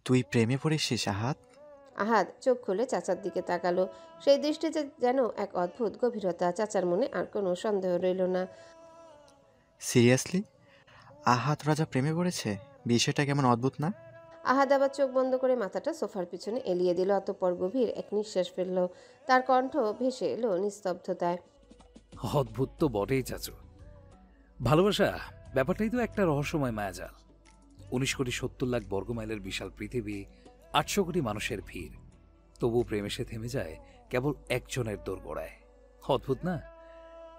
তুই প্রেমে পড়েছিস আহাত? আহাদ চোখ খুলে চাচার দিকে তাকালো। সেই দৃষ্টিতে যেন এক অদ্ভুত গভীরতা। চাচার মনে আর কোনো সন্দেহ রইল না। সিরিয়াসলি? আহাত রাজা প্রেমে পড়েছে? বিষয়টা কেমন অদ্ভুত না? আহাদ আবার চোখ বন্ধ করে মাথাটা সোফার পিছনে এলিয়ে দিল। অতঃপর গভীর এক নিঃশ্বাস ফেলল। তার কণ্ঠ ভেসে এলো নিস্তব্ধতায়। অদ্ভুত তো বটেই চাচু। ভালোবাসা ব্যাপারটাই তো একটা রহস্যময় মায়াজাল। 19,70,00,000 বর্গমাইলের বিশাল পৃথিবী, 800 কোটি মানুষের ভিড়, তবু প্রেম এসে থেমে যায় কেবল একজনের দোরগোড়ায়। অদ্ভুত না?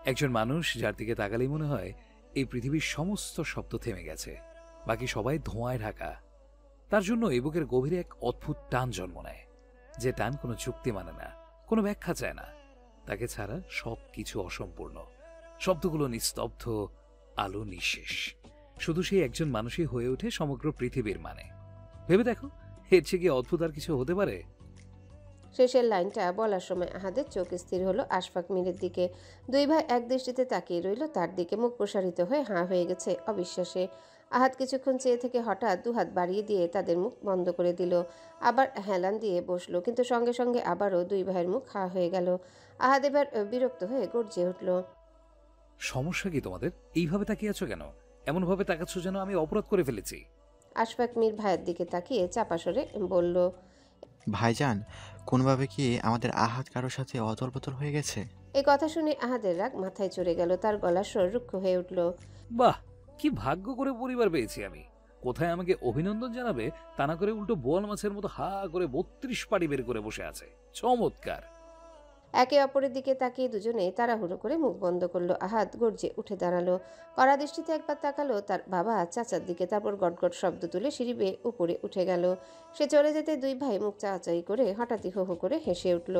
একজন মানুষ যার দিকে তাকালেই মনে হয় এই পৃথিবীর সমস্ত শব্দ থেমে গেছে, বাকি সবাই ধোঁয়ায় ঢাকা। তার জন্য এই বুকের গভীরে এক অদ্ভুত টান জন্ম নেয়, যে টান কোনো চুক্তি মানে না, কোনো ব্যাখ্যা চায় না। তাকে ছাড়া সব কিছু অসম্পূর্ণ, শব্দগুলো নিস্তব্ধ, আলো নিঃশেষ। শুধু সেই একজন মানুষই হয়ে ওঠে সমগ্র পৃথিবীর মানে। ভেবে দেখো, এর চেয়ে কি অদ্ভুত আর কিছু হতে পারে? শেষের লাইনটা বলার সময় আহাদের চোখ স্থির হলো আশফাক মীরের দিকে। দুই ভাই এক দৃষ্টিতে তাকিয়ে রইল তার দিকে, মুখ প্রসারিত হয়ে হাঁ হয়ে গেছে অবিশ্বাসে। আহাদ কিছুক্ষণ চেয়ে থেকে হঠাৎ দুহাত বাড়িয়ে দিয়ে তাদের মুখ বন্ধ করে দিল। আবার হেলান দিয়ে বসলো, কিন্তু সঙ্গে সঙ্গে আবারও দুই ভাইয়ের মুখ হাঁ হয়ে গেল। আহাদ এবার বিরক্ত হয়ে গর্জে উঠল। সমস্যা কি তোমাদের? এইভাবে তাকিয়ে আছো কেন? এমনভাবে তাকাচ্ছ যেন আমি অপরাধ করে ফেলেছি। আশফাক মীর ভাইয়ের দিকে তাকিয়ে চাপা স্বরে বলল, ভাইজান, কোনোভাবে কি আমাদের আহাত কারোর সাথে অদল বদল হয়ে গেছে? এই কথা শুনে আহাদের রাগ মাথায় চড়ে গেল। তার গলার স্বর রুক্ষ হয়ে উঠল। বাহ, কি ভাগ্য করে পরিবার পেয়েছি আমি! কোথায় আমাকে অভিনন্দন জানাবে তা না করে উল্টো বোয়াল মাছের মতো হা করে 32 পাটি বের করে বসে আছে। চমৎকার! একে অপরের দিকে তাকিয়ে দুজনেই তাড়াহুড়ো করে মুখ বন্ধ করলো। আহাদ গর্জে উঠে দাঁড়ালো। কড়া দৃষ্টিতে একবার তাকালো তার বাবা চাচার দিকে, তারপর গটগট শব্দ তুলে সিঁড়ি বেয়ে উপরে উঠে গেল। সে চলে যেতে দুই ভাই মুখ চাচাই করে হঠাৎই হো হো করে হেসে উঠল।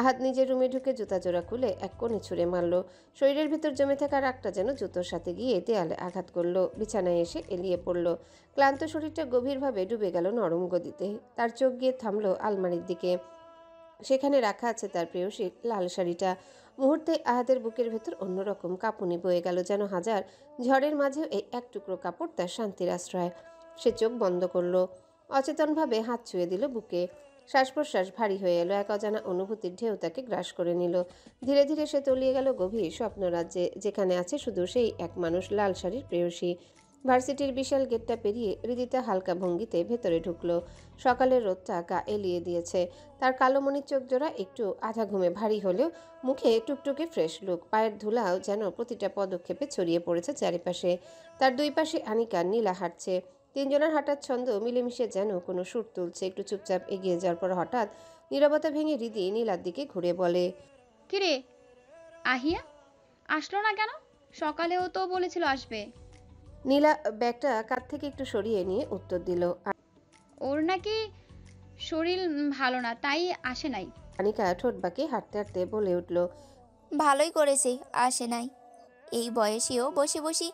আহাদ নিজের রুমে ঢুকে জুতা জোড়া খুলে এক কোণে ছুঁড়ে মারল। শরীরের ভিতর জমে থাকা রাগটা যেন জুতোর সাথে গিয়ে দেয়ালে আঘাত করলো। বিছানায় এসে এলিয়ে পড়ল। ক্লান্ত শরীরটা গভীরভাবে ডুবে গেল নরম গদিতে। তার চোখ গিয়ে থামলো আলমারির দিকে। সেখানে রাখা আছে তার প্রেয়সীর লাল শাড়িটা। মুহূর্তে আহাদের বুকের ভেতর অন্যরকম কাঁপুনি বয়ে গেল, যেন হাজার ঝড়ের মাঝেও এই এক টুকরো কাপড় তার শান্তির আশ্রয়। সে চোখ বন্ধ করল। অচেতনভাবে হাত ছুঁয়ে দিল বুকে। শ্বাস প্রশ্বাস ভারী হয়ে এলো। এক অজানা অনুভূতির ঢেউ তাকে গ্রাস করে নিল। ধীরে ধীরে সে তলিয়ে গেল গভীর স্বপ্নরাজ্যে, যেখানে আছে শুধু সেই এক মানুষ, লাল শাড়ির প্রেয়সী। ভার্সিটির বিশাল গেটটা পেরিয়ে হৃদিতা হালকা ভঙ্গিতে ভেতরে ঢুকলো। সকালের রোদটা গা এলিয়ে দিয়েছে। তার কালো মণির চোখ জোড়া একটু আধা ঘুমে ভারী হলেও মুখে টুকটুকে ফ্রেশ লুক। পায়ের ধুলাও যেন প্রতিটা পদক্ষেপে ছড়িয়ে পড়েছে চারিপাশে। তার দুই পাশে আনিকা নীলা হাঁটছে। তিনজনের হাঁটার ছন্দ মিলেমিশে যেন কোনো সুর তুলছে। একটু চুপচাপ এগিয়ে যাওয়ার পর হঠাৎ নীরবতা ভেঙে হৃদি নীলার দিকে ঘুরে বলে, কিরে আহিয়া, আসলো না কেন? সকালেও তো বলেছিল আসবে। নীলা ব্যাগটা কাঁধ থেকে একটু সরিয়ে নিয়ে উত্তর দিল। ওর নাকি শরীর ভালো না, তাই আসে নাই। আনিকা ঠোঁট বাঁকিয়ে হাঁটতে হাঁটতে বলে উঠল, ভালোই করেছে আসে নাই। এই বয়সেও বসে বসে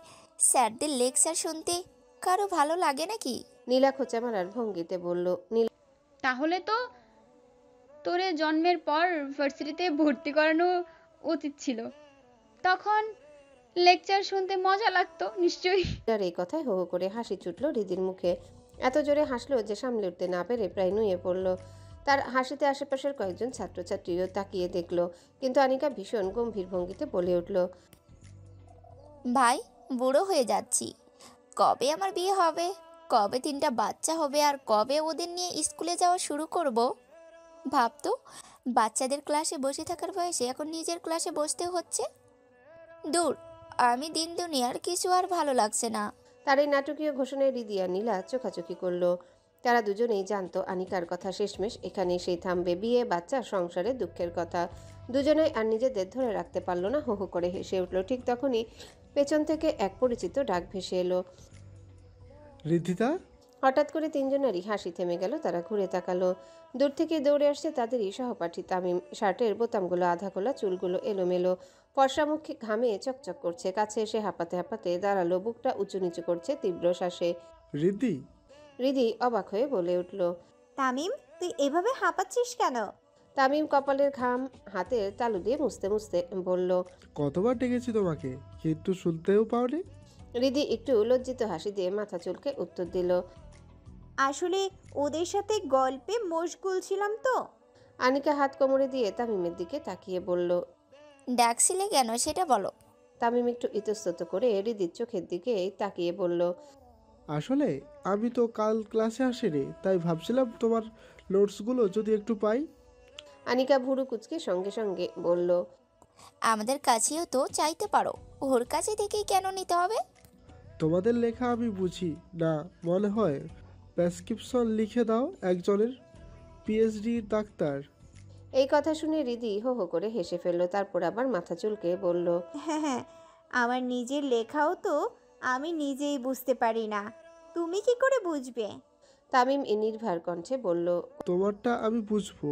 স্যারদের লেকচার শুনতে কারো ভালো লাগে নাকি? নীলা খোঁচা মারার ভঙ্গিতে বলল। তাহলে তো তোরে জন্মের পর ভার্সিটিতে ভর্তি করানো উচিত ছিল, তখন লেকচার শুনতে মজা লাগতো নিশ্চয়ই। নীলার এই কথায় হো হো করে হাসি ছুটল হৃদির মুখে। এত জোরে হাসলো যে সামলে উঠতে না পেরে প্রায় নুয়ে পড়ল। তার হাসিতে আশেপাশের কয়েকজন ছাত্রছাত্রীও তাকিয়ে দেখল, কিন্তু আনিকা ভীষণ গম্ভীর ভঙ্গিতে বলে উঠল, ভাই, বুড়ো হয়ে যাচ্ছি। কবে আমার বিয়ে হবে, কবে 3টা বাচ্চা হবে, আর কবে ওদের নিয়ে স্কুলে যাওয়া শুরু করব? ভাবতো, বাচ্চাদের ক্লাসে বসে থাকার বয়সে এখন নিজের ক্লাসে বসতে হচ্ছে। দূর, আমি দিন দুনিয়ার কিছু আর ভালো লাগছে না। তার এই নাটকীয় ঘোষণায় হৃদি আর নীলা চোখাচোখি করলো। তারা দুজনেই জানতো আনিকার কথা শেষমেশ এখানেই সেই থামবে। বিয়ে, বাচ্চা, সংসারে দুঃখের কথা। দুজনেই আর নিজেদের ধরে রাখতে পারলো না, হো হো করে হেসে উঠল। ঠিক তখনই পেছন থেকে এক পরিচিত ডাক ভেসে এলো। রিদ্ধিতা? হঠাৎ করে তিনজনেরই হাসি থেমে গেল। তারা ঘুরে তাকালো। দূর থেকে দৌড়ে আসছে তাদেরই সহপাঠী তামিম। শার্টের বোতামগুলো আধা খোলা, চুলগুলো এলোমেলো, ফর্সা মুখে ঘামে চকচক করছে। কাছে এসে হাঁপাতে হাঁপাতে দাঁড়ালো, বুকটা উঁচু নিচু করছে তীব্র শ্বাসে। রিদ্ধি? হৃদি অবাক হয়ে বলে উঠল, তামিম, তুই এভাবে হাঁপাচ্ছিস কেন? তামিম কপালের ঘাম হাতের তালু দিয়ে মুছতে মুছতে বলল, কতবার ডেকেছি তোমাকে, কিন্তু শুনতেও পাওনি। হৃদি একটু লজ্জিত হাসি দিয়ে মাথা চুলকে উত্তর দিল, আসলে ওদের সাথে গল্পে মশগুল ছিলাম তো। আনিকা হাত কোমরে দিয়ে তামিমের দিকে তাকিয়ে বলল। ডাকছিলে কেন সেটা বলো। তামিম একটু ইতস্তত করে হৃদির চোখের দিকে তাকিয়ে বলল। আসলে আমি তো কাল ক্লাসে আসিনি, তাই ভাবছিলাম তোমার নোটসগুলো যদি একটু পাই। আনিকা ভুরু কুচকে সঙ্গে সঙ্গে বলল। আমাদের কাছেও তো চাইতে পারো, ওর কাছে থেকেই কেন নিতে হবে? তোমাদের লেখা আমি বুঝি না, মনে হয় প্রেসক্রিপশন লিখে দাও একজনের, পিএইচডি ডাক্তার। এই কথা শুনে হৃদি হো হো করে হেসে ফেলল, তারপর আবার মাথা চুলকে বলল। হ্যাঁ হ্যাঁ, আমার নিজের লেখাও তো আমি নিজেই বুঝতে পারি না, তুমি কি করে বুঝবে? তামিম নির্ভার কণ্ঠে বলল। তোমারটা আমি বুঝবো,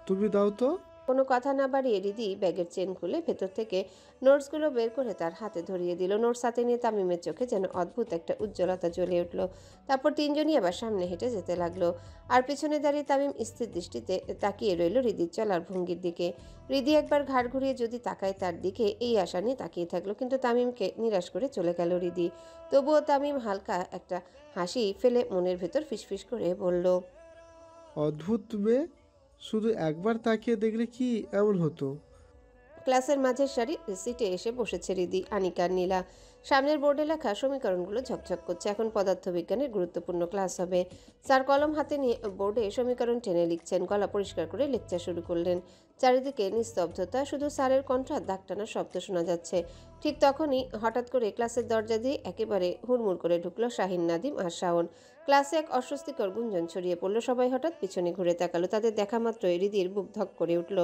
তুমি দাও তো। কোনো কথা না বাড়িয়ে হৃদি ব্যাগের চেন খুলে ভেতর থেকে নোটসগুলো বের করে তার হাতে ধরিয়ে দিল। নোটস হাতে নিয়ে তামিমের চোখে যেন অদ্ভুত একটা উজ্জ্বলতা জ্বলে উঠল। তারপর তিনজনই আবার সামনে হেঁটে যেতে লাগলো। আর পিছনে দাঁড়িয়ে তামিম স্থির দৃষ্টিতে তাকিয়ে রইল হৃদির চলার ভঙ্গির দিকে। হৃদি একবার ঘাড় ঘুরিয়ে যদি তাকায় তার দিকে, এই আশা নিয়ে তাকিয়ে থাকলো, কিন্তু তামিমকে নিরাশ করে চলে গেল হৃদি। তবুও তামিম হালকা একটা হাসি ফেলে মনের ভেতর ফিসফিস করে বলল। অদ্ভুত মেয়ে, শুধু একবার তাকিয়ে দেখলে কি এমন হতো। ক্লাসের মাঝের সারির সিটে এসে বসেছে হৃদি, আনিকা আর নীলা। সামনের বোর্ডে লেখা সমীকরণগুলো ঝকঝক করছে। এখন পদার্থবিজ্ঞানের গুরুত্বপূর্ণ ক্লাস হবে। স্যার কলম হাতে নিয়ে বোর্ডে সমীকরণ টেনে লিখছেন। গলা পরিষ্কার করে লেকচার শুরু করলেন। চারিদিকে নিস্তব্ধতা, শুধু স্যারের কণ্ঠ আর দাগ টানার শব্দ শোনা যাচ্ছে। ঠিক তখনই হঠাৎ করে ক্লাসের দরজা দিয়ে একেবারে হুড়মুড় করে ঢুকলো শাহিন, নাদিম আর শাওন। ক্লাসে এক অস্বস্তিকর গুঞ্জন ছড়িয়ে পড়লো। সবাই হঠাৎ পিছনে ঘুরে তাকালো। তাদের দেখা মাত্রই হৃদির বুক ধক করে উঠল।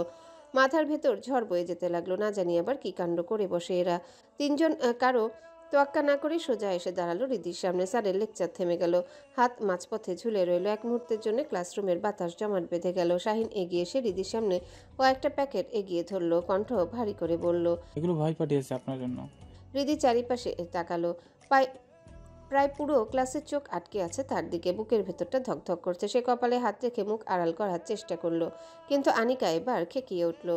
মাথার ভেতর ঝড় বয়ে যেতে লাগলো। না জানি আবার কি কাণ্ড করে বসে এরা তিনজন। কারো তোয়াক্কা না করে সোজা এসে দাঁড়ালো হৃদির সামনে। স্যারের লেকচার থেমে গেল। হাত মাঝপথে ঝুলে রইল। এক মুহূর্তের জন্য ক্লাসরুমের বাতাস জমাট বেঁধে গেল। শাহিন এগিয়ে এসে হৃদির সামনে কয়েকটা প্যাকেট এগিয়ে ধরলো, কণ্ঠ ভারী করে বলল। এগুলো ভাই পাঠিয়েছে আপনার জন্য। হৃদি চারিপাশে তাকালো। পায় প্রায় পুরো ক্লাসের চোখ আটকে আছে তার দিকে। বুকের ভেতরটা ধকধক করছে। সে কপালে হাত রেখে মুখ আড়াল করার চেষ্টা করলো, কিন্তু আনিকা এবার খেকিয়ে উঠল।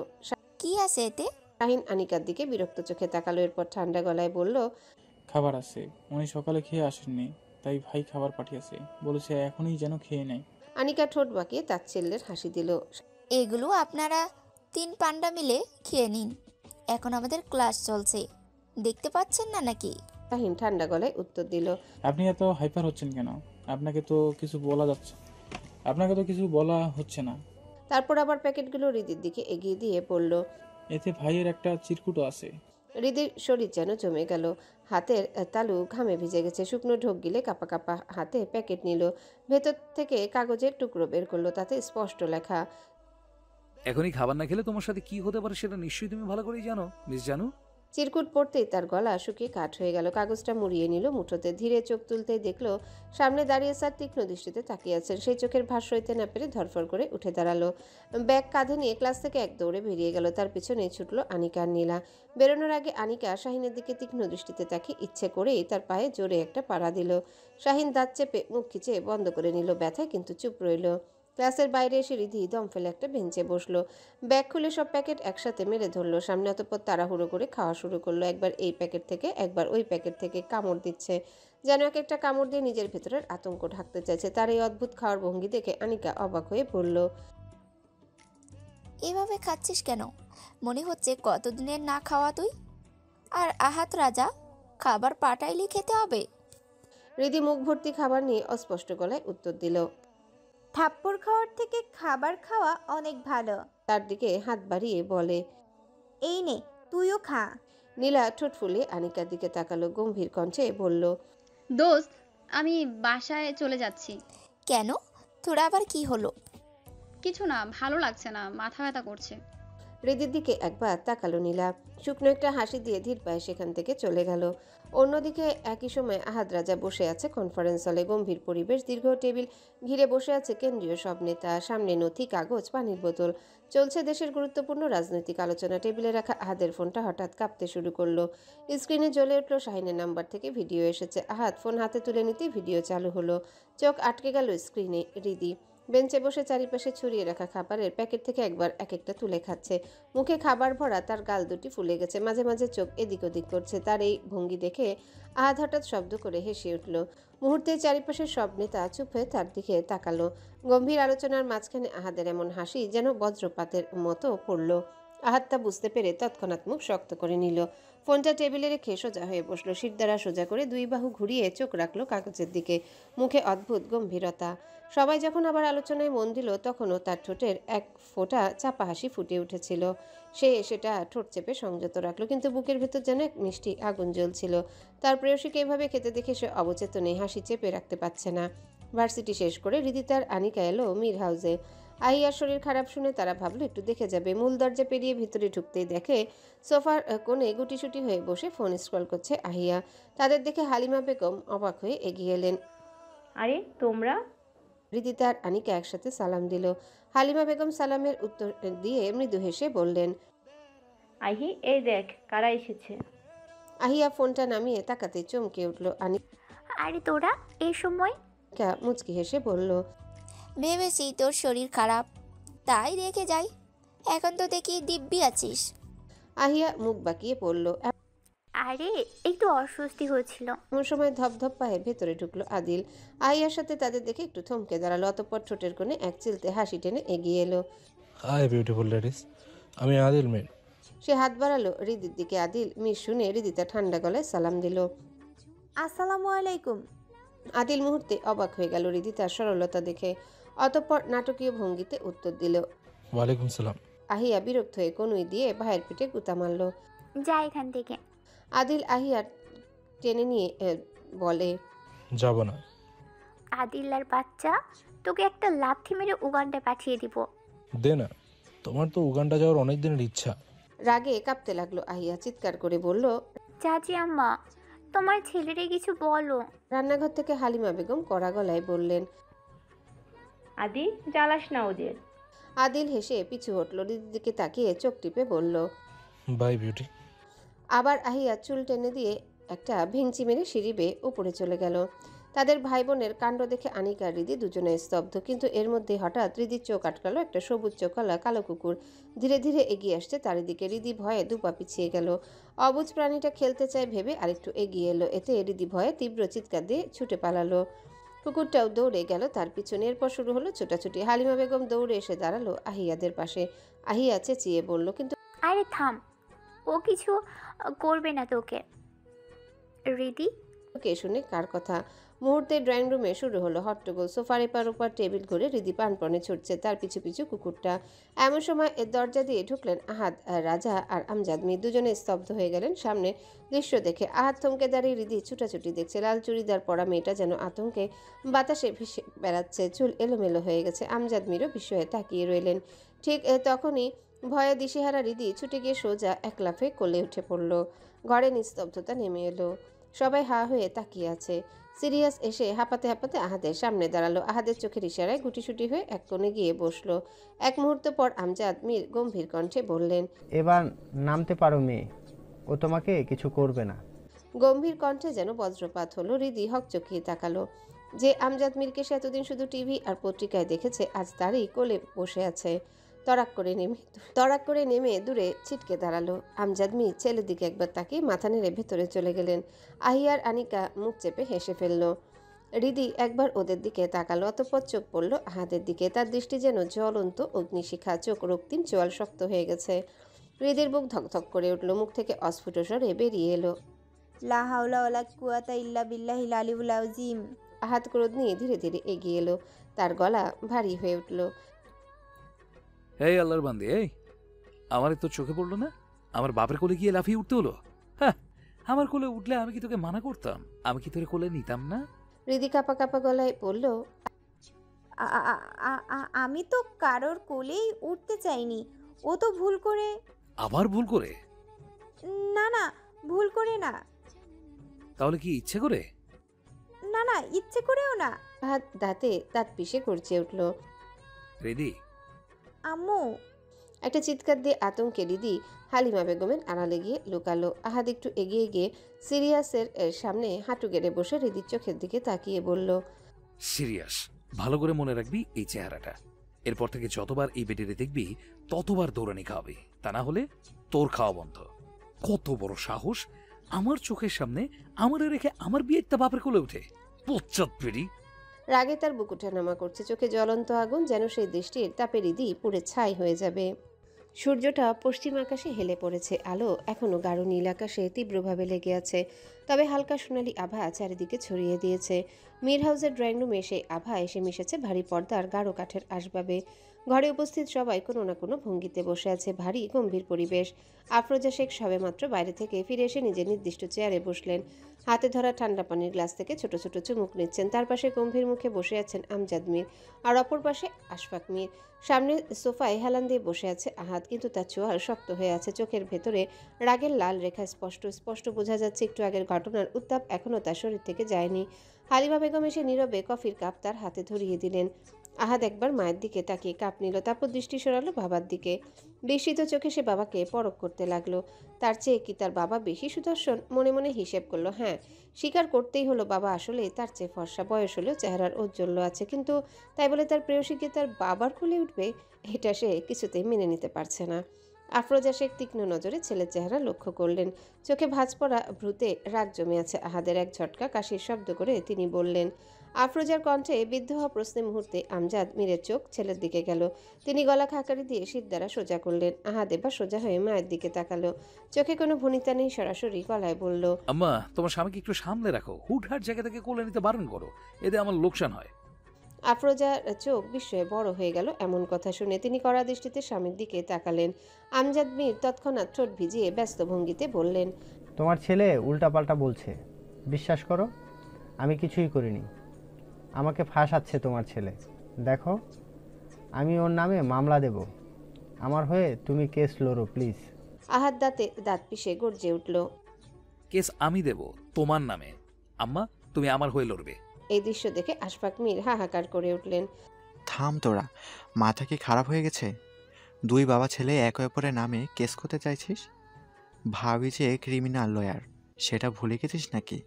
কি আছে এতে? শাহিন আনিকার দিকে বিরক্ত চোখে তাকালো, এরপর ঠান্ডা গলায় বলল। খাবার আছে, উনি সকালে খেয়ে আসেননি, তাই ভাই খাবার পাঠিয়েছে, বলেছে এখনই যেন খেয়ে নেয়। আনিকা ঠোঁট বাঁকিয়ে তাচ্ছিল্যের হাসি দিল। এগুলো আপনারা তিন পান্ডা মিলে খেয়ে নিন, এখন আমাদের ক্লাস চলছে, দেখতে পাচ্ছেন না নাকি? শাহিন ঠান্ডা গলায় উত্তর দিল। আপনি এত হাইপার হচ্ছেন কেন? আপনাকে তো কিছু বলা হচ্ছে না। তারপর আবার প্যাকেটগুলো হৃদির দিকে এগিয়ে দিয়ে বলল। এতে ভাইয়ের একটা চিরকুটও আছে। হৃদির শরীর যেন জমে গেল। হাতের তালু ঘামে ভিজে গেছে। শুকনো ঢোক গিলে কাপা কাপা হাতে প্যাকেট নিল। ভেতর থেকে কাগজের টুকরো বের করলো, তাতে স্পষ্ট লেখা। এখনই খাবার না খেলে তোমার সাথে কি হতে পারে সেটা নিশ্চয়ই তুমি ভালো করেই জানো, মিস জানু। চিরকুট পড়তেই তার গলা শুকিয়ে কাঠ হয়ে গেল। কাগজটা মুড়িয়ে নিল মুঠোতে। ধীরে চোখ তুলতেই দেখলো সামনে দাঁড়িয়ে স্যার তীক্ষ্ণ দৃষ্টিতে তাকিয়ে আছেন। সেই চোখের ভার সইতে না পেরে ধরফর করে উঠে দাঁড়ালো। ব্যাগ কাঁধে নিয়ে ক্লাস থেকে এক দৌড়ে বেরিয়ে গেল। তার পিছনেই ছুটলো আনিকা আর নীলা। বেরোনোর আগে আনিকা শাহিনের দিকে তীক্ষ্ণ দৃষ্টিতে তাকিয়ে ইচ্ছে করেই তার পায়ে জোরে একটা পাড়া দিল। শাহিন দাঁত চেপে মুখ খিচে বন্ধ করে নিল ব্যথায়, কিন্তু চুপ রইল। ক্লাসের বাইরে এসে রিধি দম ফেলে একটা বেঞ্চে বসলো। ব্যাগ খুলে সব প্যাকেট একসাথে মেরে ধরলো সামনে। অতঃপর তাড়াহুড়ো করে খাওয়া শুরু করলো। একবার এই প্যাকেট থেকে, একবার ওই প্যাকেট থেকে কামড় দিচ্ছে, যেন এক একটা কামড় দিয়ে নিজের ভেতরের আতঙ্ক ঢাকতে চাইছে। তার এই অদ্ভুত খাওয়ার ভঙ্গি দেখে আনিকা অবাক হয়ে বলল। এভাবে খাচ্ছিস কেন? মনে হচ্ছে কতদিনের না খাওয়া তুই। আর আহাত রাজা, খাবার পাঠাইলে খেতে হবে। হৃদি মুখ ভর্তি খাবার নিয়ে অস্পষ্ট গলায় উত্তর দিল। থাপ্পড় খাওয়ার থেকে খাবার খাওয়া অনেক ভালো। তার দিকে হাত বাড়িয়ে বলে। এই নে, তুইও খা। নীলা ঠোঁট ফুলে আনিকার দিকে তাকালো, গম্ভীর কণ্ঠে বলল। দোস্ত, আমি বাসায় চলে যাচ্ছি। কেন? তোরা আবার কি হলো? কিছু না, ভালো লাগছে না, মাথা ব্যথা করছে। হৃদির দিকে একবার তাকালো নীলা। শুকনো একটা হাসি দিয়ে ধীর পায়ে সেখান থেকে চলে গেল। অন্যদিকে একই সময় আহাদ রাজা বসে আছে কনফারেন্স হলে। গম্ভীর পরিবেশ, দীর্ঘ টেবিল ঘিরে বসে আছে কেন্দ্রীয় সব নেতা। সামনে নথি, কাগজ, পানির বোতল। চলছে দেশের গুরুত্বপূর্ণ রাজনৈতিক আলোচনা। টেবিলে রাখা আহাদের ফোনটা হঠাৎ কাঁপতে শুরু করলো। স্ক্রিনে জ্বলে উঠল শাহিনের নাম্বার থেকে ভিডিও এসেছে। আহাদ ফোন হাতে তুলে নিতেই ভিডিও চালু হলো। চোখ আটকে গেল স্ক্রিনে। হৃদি বেঞ্চে বসে চারিপাশে ছড়িয়ে রাখা খাবারের প্যাকেট থেকে একবার এক একটা তুলে খাচ্ছে। মুখে খাবার ভরা, তার গাল দুটি ফুলে গেছে, মাঝে মাঝে চোখ এদিক ওদিক করছে। তার এই ভঙ্গি দেখে আহাদ হঠাৎ শব্দ করে হেসে উঠল। মুহূর্তে চারিপাশের সব নেতা চুপ হয়ে তার দিকে তাকালো। গম্ভীর আলোচনার মাঝখানে আহাদের এমন হাসি যেন বজ্রপাতের মতো পড়ল। আহাদ তা বুঝতে পেরে তৎক্ষণাৎ মুখ শক্ত করে নিল। ফোনটা টেবিলে রেখে সোজা হয়ে বসলো। শিরদাঁড়া সোজা করে দুই বাহু ঘুরিয়ে চোখ রাখলো কাগজের দিকে, মুখে অদ্ভুত গম্ভীরতা। সবাই যখন আবার আলোচনায় মন দিল, তখনও তার ঠোঁটের এক ফোঁটা চাপা হাসি ফুটে উঠেছিল। সে সেটা ঠোঁট চেপে সংযত রাখলো, কিন্তু বুকের ভেতর যেন এক মিষ্টি আগুন জ্বলছিল। তার প্রেয়সীকে এভাবে খেতে দেখে সে অবচেতনে হাসি চেপে রাখতে পারছে না। ভার্সিটি শেষ করে রিদিতার আনিকা এলো মির হাউসে। আহিয়ার শরীর খারাপ শুনে তারা ভাবলো একটু দেখে যাবে। মূল দরজা পেরিয়ে ভিতরে ঢুকতেই দেখে সোফার কোণে গুটিসুটি হয়ে বসে ফোন স্ক্রল করছে আহিয়া। তাদের দেখে হালিমা বেগম অবাক হয়ে এগিয়ে এলেন। আরে তোমরা? রিদিতা আর আনিকা একসাথে সালাম দিল। হালিমা বেগম সালামের উত্তর দিয়ে মৃদু হেসে বললেন, আহি, এই দেখ কারা এসেছে। আহিয়া ফোনটা নামিয়ে তাকাতে চমকে উঠল। আরে তোরা এই সময়? আনিকা মুচকি হেসে বলল, ভেবেছি তোর শরীর খারাপ, তাই দেখে যাই। এখন তো দেখি দিব্যি আছিস। আহিয়া মুখ বাঁকিয়ে পড়ল। আরে একটু অস্বস্তি হচ্ছিল। এমন সময় ধপধপ পায়ে ভেতরে ঢুকলো আদিল। আহিয়ার সাথে তাদের দেখে একটু থমকে দাঁড়ালো, অতঃপর ঠোঁটের কোণে এক চিলতে হাসি টেনে এগিয়ে এলো। হাই বিউটিফুল লেডিস, আমি আদিল মির। সে হাত বাড়ালো রিদির দিকে। আদিল মির শুনে রিদিতা ঠান্ডা গলায় সালাম দিল। আসসালামু আলাইকুম। আদিল মুহূর্তে অবাক হয়ে গেল রিদিতার সরলতা দেখে, অতঃপর নাটকীয় ভঙ্গিতে উত্তর দিল, ওয়ালাইকুম সালাম। আহিয়া বিরক্ত হয়ে কনুই দিয়ে ভাইয়ের পিঠে গুতা মারল। যা এখান থেকে। আদিল আহিয়া টেনে নিয়ে বলে, যাব না। আদিল্লার বাচ্চা, তোকে একটা লাথি মেরে উগান্ডায় পাঠিয়ে দিব। দে না, তোমার তো উগান্ডা যাওয়ার অনেক দিনের ইচ্ছা। রাগে কাঁপতে লাগলো আহিয়া, চিৎকার করে বলল, চাচি আম্মা, তোমার ছেলেরে কিছু বলো। রান্নাঘর থেকে হালিমা বেগম কড়া গলায় বললেন, আদি, জ্বালাস না ওদের। আদিল হেসে পিছু হটল, রিদির দিকে তাকিয়ে চোখ টিপে বলল, বাই বিউটি। আবার আহিয়া চুল টেনে দিয়ে একটা ভেঙচি মেরে সিঁড়ি বেয়ে উপরে চলে গেল। তাদের ভাই বোনের কাণ্ড দেখে আনিকা আর রিদি দুজনে স্তব্ধ, কিন্তু এর মধ্যে হঠাৎ রিদির চোখ আটকালো একটা সবুজ চোখওয়ালা কালো কুকুর। ধীরে ধীরে এগিয়ে আসছে চারিদিকে। রিদি ভয়ে দুপা পিছিয়ে গেল। অবুঝ প্রাণীটা খেলতে চায় ভেবে আরেকটু এগিয়ে এলো। এতে রিদি ভয়ে তীব্র চিৎকার দিয়ে ছুটে পালালো। কুকুরটাও দৌড়ে গেল তার পিছনে। এরপর শুরু হলো ছোটাছুটি। হালিমা বেগম দৌড়ে এসে দাঁড়ালো আহিয়াদের পাশে। আহিয়া চেঁচিয়ে বলল, কিন্তু আরে থাম, ও কিছু করবে না তোকে। রিদি, কে শুনে কার কথা? মুহূর্তে ড্রয়িং রুমে শুরু হলো হট্টগোল। সোফার এপার ওপার টেবিল ঘুরে রিদি প্রাণপণে ছুটছে, তার পিছু পিছু কুকুরটা। এমন সময় এর দরজা দিয়ে ঢুকলেন আহাদ, রাজা আর আমজাদ মির। দুজনে স্তব্ধ হয়ে গেলেন সামনে দৃশ্য দেখে। আহাদ থমকে দাঁড়িয়ে রিদি ছুটাছুটি দেখছে। লাল চুড়িদার পরা মেয়েটা যেন আতঙ্কে বাতাসে ভেসে বেড়াচ্ছে, চুল এলোমেলো হয়ে গেছে। আমজাদ মিরও বিস্ময়ে তাকিয়ে রইলেন। ঠিক তখনই ভয়ে দিশেহারা রিদি ছুটে গিয়ে সোজা এক লাফে কোলে উঠে পড়ল। ঘরে নিস্তব্ধতা নেমে এলো, সবাই হা হয়ে তাকিয়ে আছে। সিরিয়াস এসে হাঁপাতে হাঁপাতে আহাদের সামনে দাঁড়ালো। আহাদের চোখের ইশারায় গুটিসুটি হয়ে এক কোণে গিয়ে বসলো। এক মুহূর্ত পর আমজাদ মির গম্ভীর কণ্ঠে বললেন, এবার নামতে পারো মেয়ে, ও তোমাকে কিছু করবে না। গম্ভীর কণ্ঠে যেন বজ্রপাত হলো। রিদি হকচকিয়ে তাকালো। যে আমজাদ মিরকে সে এতদিন শুধু টিভি আর পত্রিকায় দেখেছে, আজ তারই কোলে বসে আছে। তড়াক করে নেমে দূরে ছিটকে দাঁড়ালো। আমজাদ মির ছেলের দিকে একবার তাকিয়ে মাথা নেড়ে ভেতরে চলে গেলেন। আহিয়ার আনিকা মুখ চেপে হেসে ফেলল। রিদি একবার ওদের দিকে তাকালো, অতঃপর চোখ পড়ল আহাদের দিকে। তার দৃষ্টি যেন জ্বলন্ত অগ্নিশিখা, চোখ রক্তিম, চোয়াল শক্ত হয়ে গেছে। হৃদির বুক ধকধক করে উঠল, মুখ থেকে অস্ফুট স্বরে বেরিয়ে এলো, লা হাওলা ওয়ালা কুওয়াতা ইল্লা বিল্লাহিল আলিউল আযীম। আহাদ ক্রোধ নিয়ে ধীরে ধীরে এগিয়ে এলো, তার গলা ভারী হয়ে উঠল। এই আল্লাহর বান্দি, এই আমার তো চোখে পড়লো না? আমার বাপের কোলে গিয়ে লাফিয়ে উঠতে হলো? হ্যাঁ, আমার কোলে উঠলে আমি কি তোকে মানা করতাম? আমি কি তোর কোলে নিতাম না? হৃদি কাপা কাপা গলায় বলল, আমি তো কারোর কোলেই উঠতে চাইনি, ও তো ভুল করে। আবার ভুল করে? না না, ভুল করে না। তাহলে কি ইচ্ছে করে? না না, ইচ্ছে করেও না। হাত দাঁতে দাঁত পিষে গর্জে উঠল। রেডি? আম্মু! একটা চিৎকার দিয়ে আতঙ্কে রিদি হালিমা বেগমের আড়ালে গিয়ে লুকালো। আহাদ একটু এগিয়ে গিয়ে সিরিয়াসের সামনে হাঁটু গেড়ে বসে রিদির চোখের দিকে তাকিয়ে বলল, সিরিয়াস? ভালো করে মনে রাখবি এই চেহারাটা। এরপর থেকে যতবার এই বেডে দেখবি ততবার দৌড়ানি খাওয়াবি, তা না হলে তোর খাওয়া বন্ধ। কত বড় সাহস আমার চোখের সামনে আমারে রেখে আমার বিয়েটা বাপের কোলে উঠে! পশ্চাৎ পেরি! রাগে তার বুক ওঠানামা করছে, চোখে জ্বলন্ত আগুন, যেন সেই দৃষ্টির তাপে হৃদি পুড়ে ছাই হয়ে যাবে। সূর্যটা পশ্চিম আকাশে হেলে পড়েছে, আলো এখনো গাঢ় নীল আকাশে তীব্রভাবে লেগে আছে, তবে হালকা সোনালি আভা চারিদিকে ছড়িয়ে দিয়েছে। মীর হাউসের ড্রয়িং রুমে সেই আভা এসে মিশেছে ভারী পর্দার গাঢ় কাঠের আসবাবে। ঘরে উপস্থিত সবাই কোনো না কোনো ভঙ্গিতে বসে আছে, ভারী গম্ভীর পরিবেশ। আফরোজা শেখ সবেমাত্র বাইরে থেকে ফিরে এসে নিজের নির্দিষ্ট চেয়ারে বসলেন। হাতে ধরা ঠান্ডা পানির গ্লাস থেকে ছোট ছোট চুমুক নিচ্ছেন। তার পাশে গম্ভীর মুখে বসে আছেন আমজাদ মীর, আর অপর পাশে আশফাক মীর। সামনে সোফায় হেলান দিয়ে বসে আছে আহাদ, কিন্তু তার চোয়াল শক্ত হয়ে আছে, চোখের ভেতরে রাগের লাল রেখা স্পষ্ট স্পষ্ট বোঝা যাচ্ছে। একটু আগের ঘটনার উত্তাপ এখনও তার শরীর থেকে যায়নি। হালিমা বেগম এসে নীরবে কফির কাপ তার হাতে ধরিয়ে দিলেন। আহাদ একবার মায়ের দিকে তাকিয়ে কাপ নিল, তারপর দৃষ্টি সরালো বাবার দিকে। বিস্মিত চোখে সে বাবাকে পরখ করতে লাগলো। তার চেয়ে কি তার বাবা বেশি সুদর্শন? মনে মনে হিসেব করলো। হ্যাঁ, স্বীকার করতেই হলো, বাবা আসলেই তার চেয়ে ফর্সা। বয়স হলেও চেহারার ঔজ্জ্বল্য আছে, কিন্তু তাই বলে তার প্রেয়সীকে তার বাবার কোলে উঠবে, এটা সে কিছুতেই মেনে নিতে পারছে না। আফরোজা শেখ তীক্ষ্ণ নজরে ছেলের চেহারা লক্ষ্য করলেন। চোখে ভাঁজ পড়া ভ্রুতে রাগ জমে আছে আহাদের। এক ঝটকা কাশির শব্দ করে তিনি বললেন। আফরোজার কণ্ঠে বিদ্ধ হওয়া প্রশ্নের মুহূর্তে আমজাদ মীরের চোখ ছেলের দিকে গেল। তিনি গলা খাকারি দিয়ে শির দ্বারা সোজা করলেন। আহাদ এবার সোজা হয়ে মায়ের দিকে তাকালো। চোখে কোনো ভনিতা নেই, সরাসরি গলায় বলল, আম্মা, তোমার স্বামীকে একটু সামলে রাখো, হুটহাট জায়গা থেকে কোলে নিতে বারণ করো, এতে আমার লোকসান হয়। আফরোজার চোখ বিস্ময়ে বড় হয়ে গেল এমন কথা শুনে। তিনি কড়া দৃষ্টিতে স্বামীর দিকে তাকালেন। আমজাদ মীর তৎক্ষণাৎ ঠোঁট ভিজিয়ে ব্যস্ত ভঙ্গিতে বললেন, তোমার ছেলে উল্টাপাল্টা বলছে, বিশ্বাস করো আমি কিছুই করিনি। আমাকে ফাঁসাচ্ছে তোমার ছেলে। দেখো, আমি ওর নামে মামলা দেব। আমার হয়ে তুমি কেস লড়ো প্লিজ। আহাদ দাঁতে দাঁত পিষে গর্জে উঠল, কেস আমি দেব তোমার নামে? আম্মা, তুমি আমার হয়ে লড়বে? এই দৃশ্য দেখে আশফাক মীর হাহাকার করে উঠলেন। থাম তোরা, মাথা কি খারাপ হয়ে গেছে? দুই বাবা ছেলে একে অপরের নামে কেস করতে চাইছিস? ভাবি যে ক্রিমিনাল লয়ার, সেটা ভুলে গেছিস নাকি?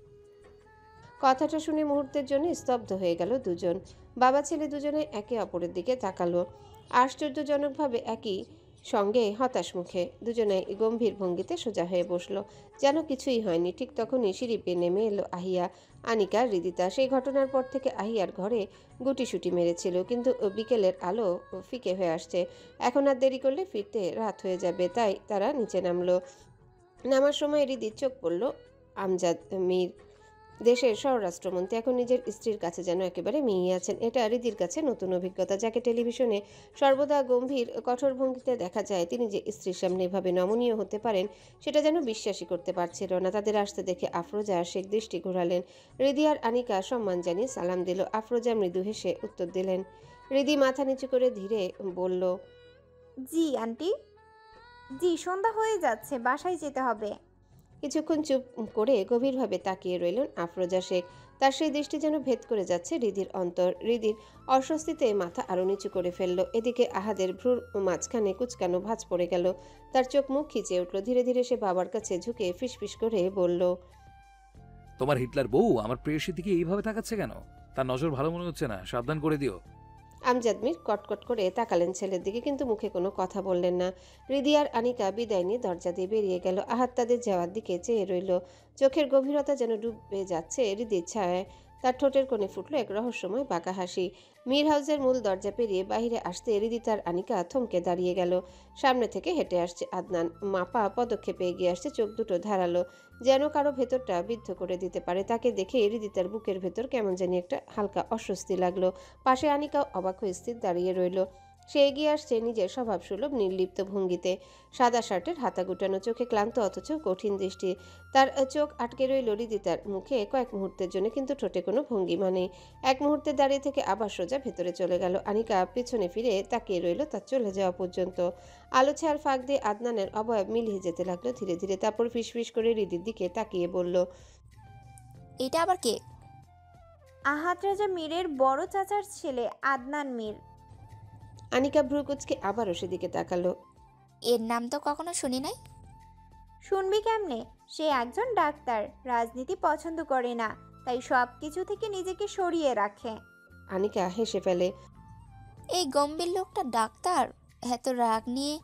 কথাটা শুনে মুহূর্তের জন্য স্তব্ধ হয়ে গেল দুজন। বাবা ছেলে দুজনে একে অপরের দিকে তাকালো, আশ্চর্যজনকভাবে একই সঙ্গে হতাশ মুখে। দুজনে গম্ভীর ভঙ্গিতে সোজা হয়ে বসলো, যেন কিছুই হয়নি। ঠিক তখনই সিঁড়ি পেয়ে নেমে এলো আহিয়া, আনিকা, হৃদিতা। সেই ঘটনার পর থেকে আহিয়ার ঘরে গুটিসুটি মেরেছিল, কিন্তু বিকেলের আলো ফিকে হয়ে আসছে। এখন আর দেরি করলে ফিরতে রাত হয়ে যাবে, তাই তারা নিচে নামলো। নামার সময় হৃদির চোখ পড়ল আমজাদ মীর, দেশের স্বরাষ্ট্রমন্ত্রী, এখন নিজের স্ত্রীর কাছে যেন একেবারে মিইয়ে আছেন। এটা হৃদির কাছে নতুন অভিজ্ঞতা। যাকে টেলিভিশনে সর্বদা গম্ভীর কঠোর ভঙ্গিতে দেখা যায়, তিনি যে স্ত্রীর সামনে এভাবে নমনীয় হতে পারেন, সেটা যেন বিশ্বাসই করতে পারছিল না। তাদের আসতে দেখে আফরোজা শেখ দৃষ্টি ঘোরালেন। হৃদি আর আনিকা সম্মান জানিয়ে সালাম দিল। আফরোজা মৃদু হেসে উত্তর দিলেন। হৃদি মাথা নিচু করে ধীরে বলল, জি আন্টি। জি, সন্ধ্যা হয়ে যাচ্ছে, বাসায় যেতে হবে। কিছুক্ষণ চুপ করে গভীরভাবে তাকিয়ে রইলেন আফরোজা শেখ। তার সেই দৃষ্টি যেন ভেদ করে যাচ্ছে হৃদির অন্তর। হৃদির অস্বস্তিতে মাথা আরো নিচু করে ফেলল। এদিকে আহাদের ভ্রুর মাঝখানে কুচকানো ভাঁজ পড়ে গেল। তার চোখ মুখ খিচে উঠল। ধীরে ধীরে সে বাবার কাছে ঝুঁকে ফিসফিস করে বলল, তোমার হিটলার বউ আমার প্রেয়সীর দিকে এইভাবে তাকাচ্ছে কেন? তার নজর ভালো মনে হচ্ছে না, সাবধান করে দিও। আমজাদ মীর কটকট করে তাকালেন ছেলের দিকে, কিন্তু মুখে কোনো কথা বললেন না। হৃদি আর আনিকা বিদায় নিয়ে দরজা দিয়ে বেরিয়ে গেল। আহাদ তাদের যাওয়ার দিকে চেয়ে রইল, চোখের গভীরতা যেন ডুবে যাচ্ছে হৃদির ছায়ায়। তার ঠোঁটের কোণে ফুটল এক রহস্যময় বাঁকা হাসি। মীর হাউসের মূল দরজা পেরিয়ে বাহিরে আসতে হৃদি তার আনিকা থমকে দাঁড়িয়ে গেল। সামনে থেকে হেঁটে আসছে আদনান, মাপা পদক্ষেপে এগিয়ে আসছে, চোখ দুটো ধারালো, যেন কারো ভেতরটা বিদ্ধ করে দিতে পারে। তাকে দেখে হৃদি তার বুকের ভেতর কেমন জানি একটা হালকা অস্বস্তি লাগলো। পাশে আনিকা অবাক হয়ে স্থির দাঁড়িয়ে রইল। সে এগিয়ে আসছে নিজের স্বভাবসুলভ নির্লিপ্ত ভঙ্গিতে, সাদা শার্টের হাতা গুটানো, চোখে ক্লান্ত অথচ কঠিন দৃষ্টি। তার চোখ আটকে রইল হৃদিতার মুখে কয়েক মুহূর্তের জন্য, কিন্তু ঠোঁটে কোনো ভঙ্গিমা নেই। এক মুহূর্তে দাঁড়িয়ে থেকে আবার সোজা ভেতরে চলে গেল। আনিকা পিছনে ফিরে তাকিয়ে রইল তার চলে যাওয়া পর্যন্ত। আলো ছায়ার ফাঁক দিয়ে আদনানের অবয়ব মিলিয়ে যেতে লাগলো ধীরে ধীরে। তারপর ফিসফিস করে হৃদির দিকে তাকিয়ে বলল, এটা আবার কে? আহাদ রাজা মীরের বড় চাচার ছেলে আদনান মীর। আনিকা ভ্রুকুচকে আবারও সেদিকে তাকালো। এর নাম তো কখনো শুনি নাই। শুনবি কেমনে? সে একজন ডাক্তার, রাজনীতি পছন্দ করে না, তাই সব কিছু থেকে নিজেকে সরিয়ে রাখে। আনিকা হেসে ফেলে। এই গম্ভীর লোকটা ডাক্তার, এত রাগ নিয়ে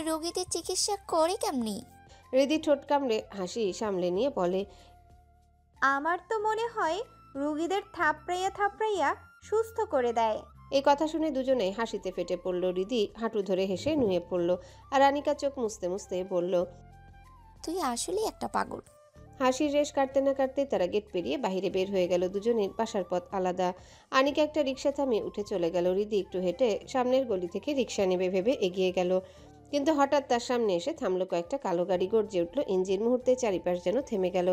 রোগীদের চিকিৎসা করে কেমনি? হৃদি ঠোঁট কামড়ে হাসি সামলে নিয়ে বলে, আমার তো মনে হয় রুগীদের থাপড়াইয়া থাপড়াইয়া সুস্থ করে দেয়। এই কথা শুনে দুজনেই হাসিতে ফেটে পড়ল। হৃদি হাঁটু ধরে হেসে নুয়ে পড়ল, আর আনিকা চোখ মুছতে মুছতে বলল, তুই আসলেই একটা পাগল। হাসির রেশ কাটতে না কাটতেই তারা গেট পেরিয়ে বাইরে বের হয়ে গেল। দুজনের বাসার পথ আলাদা। আনিকা একটা রিক্সা থামিয়ে উঠে চলে গেল। হৃদি একটু হেঁটে সামনের গলি থেকে রিক্সা নেবে ভেবে এগিয়ে গেল, কিন্তু হঠাৎ তার সামনে এসে থামলো কয়েকটা কালো গাড়ি। গর্জে উঠল ইঞ্জিন। মুহূর্তে চারিপাশ যেন থেমে গেল।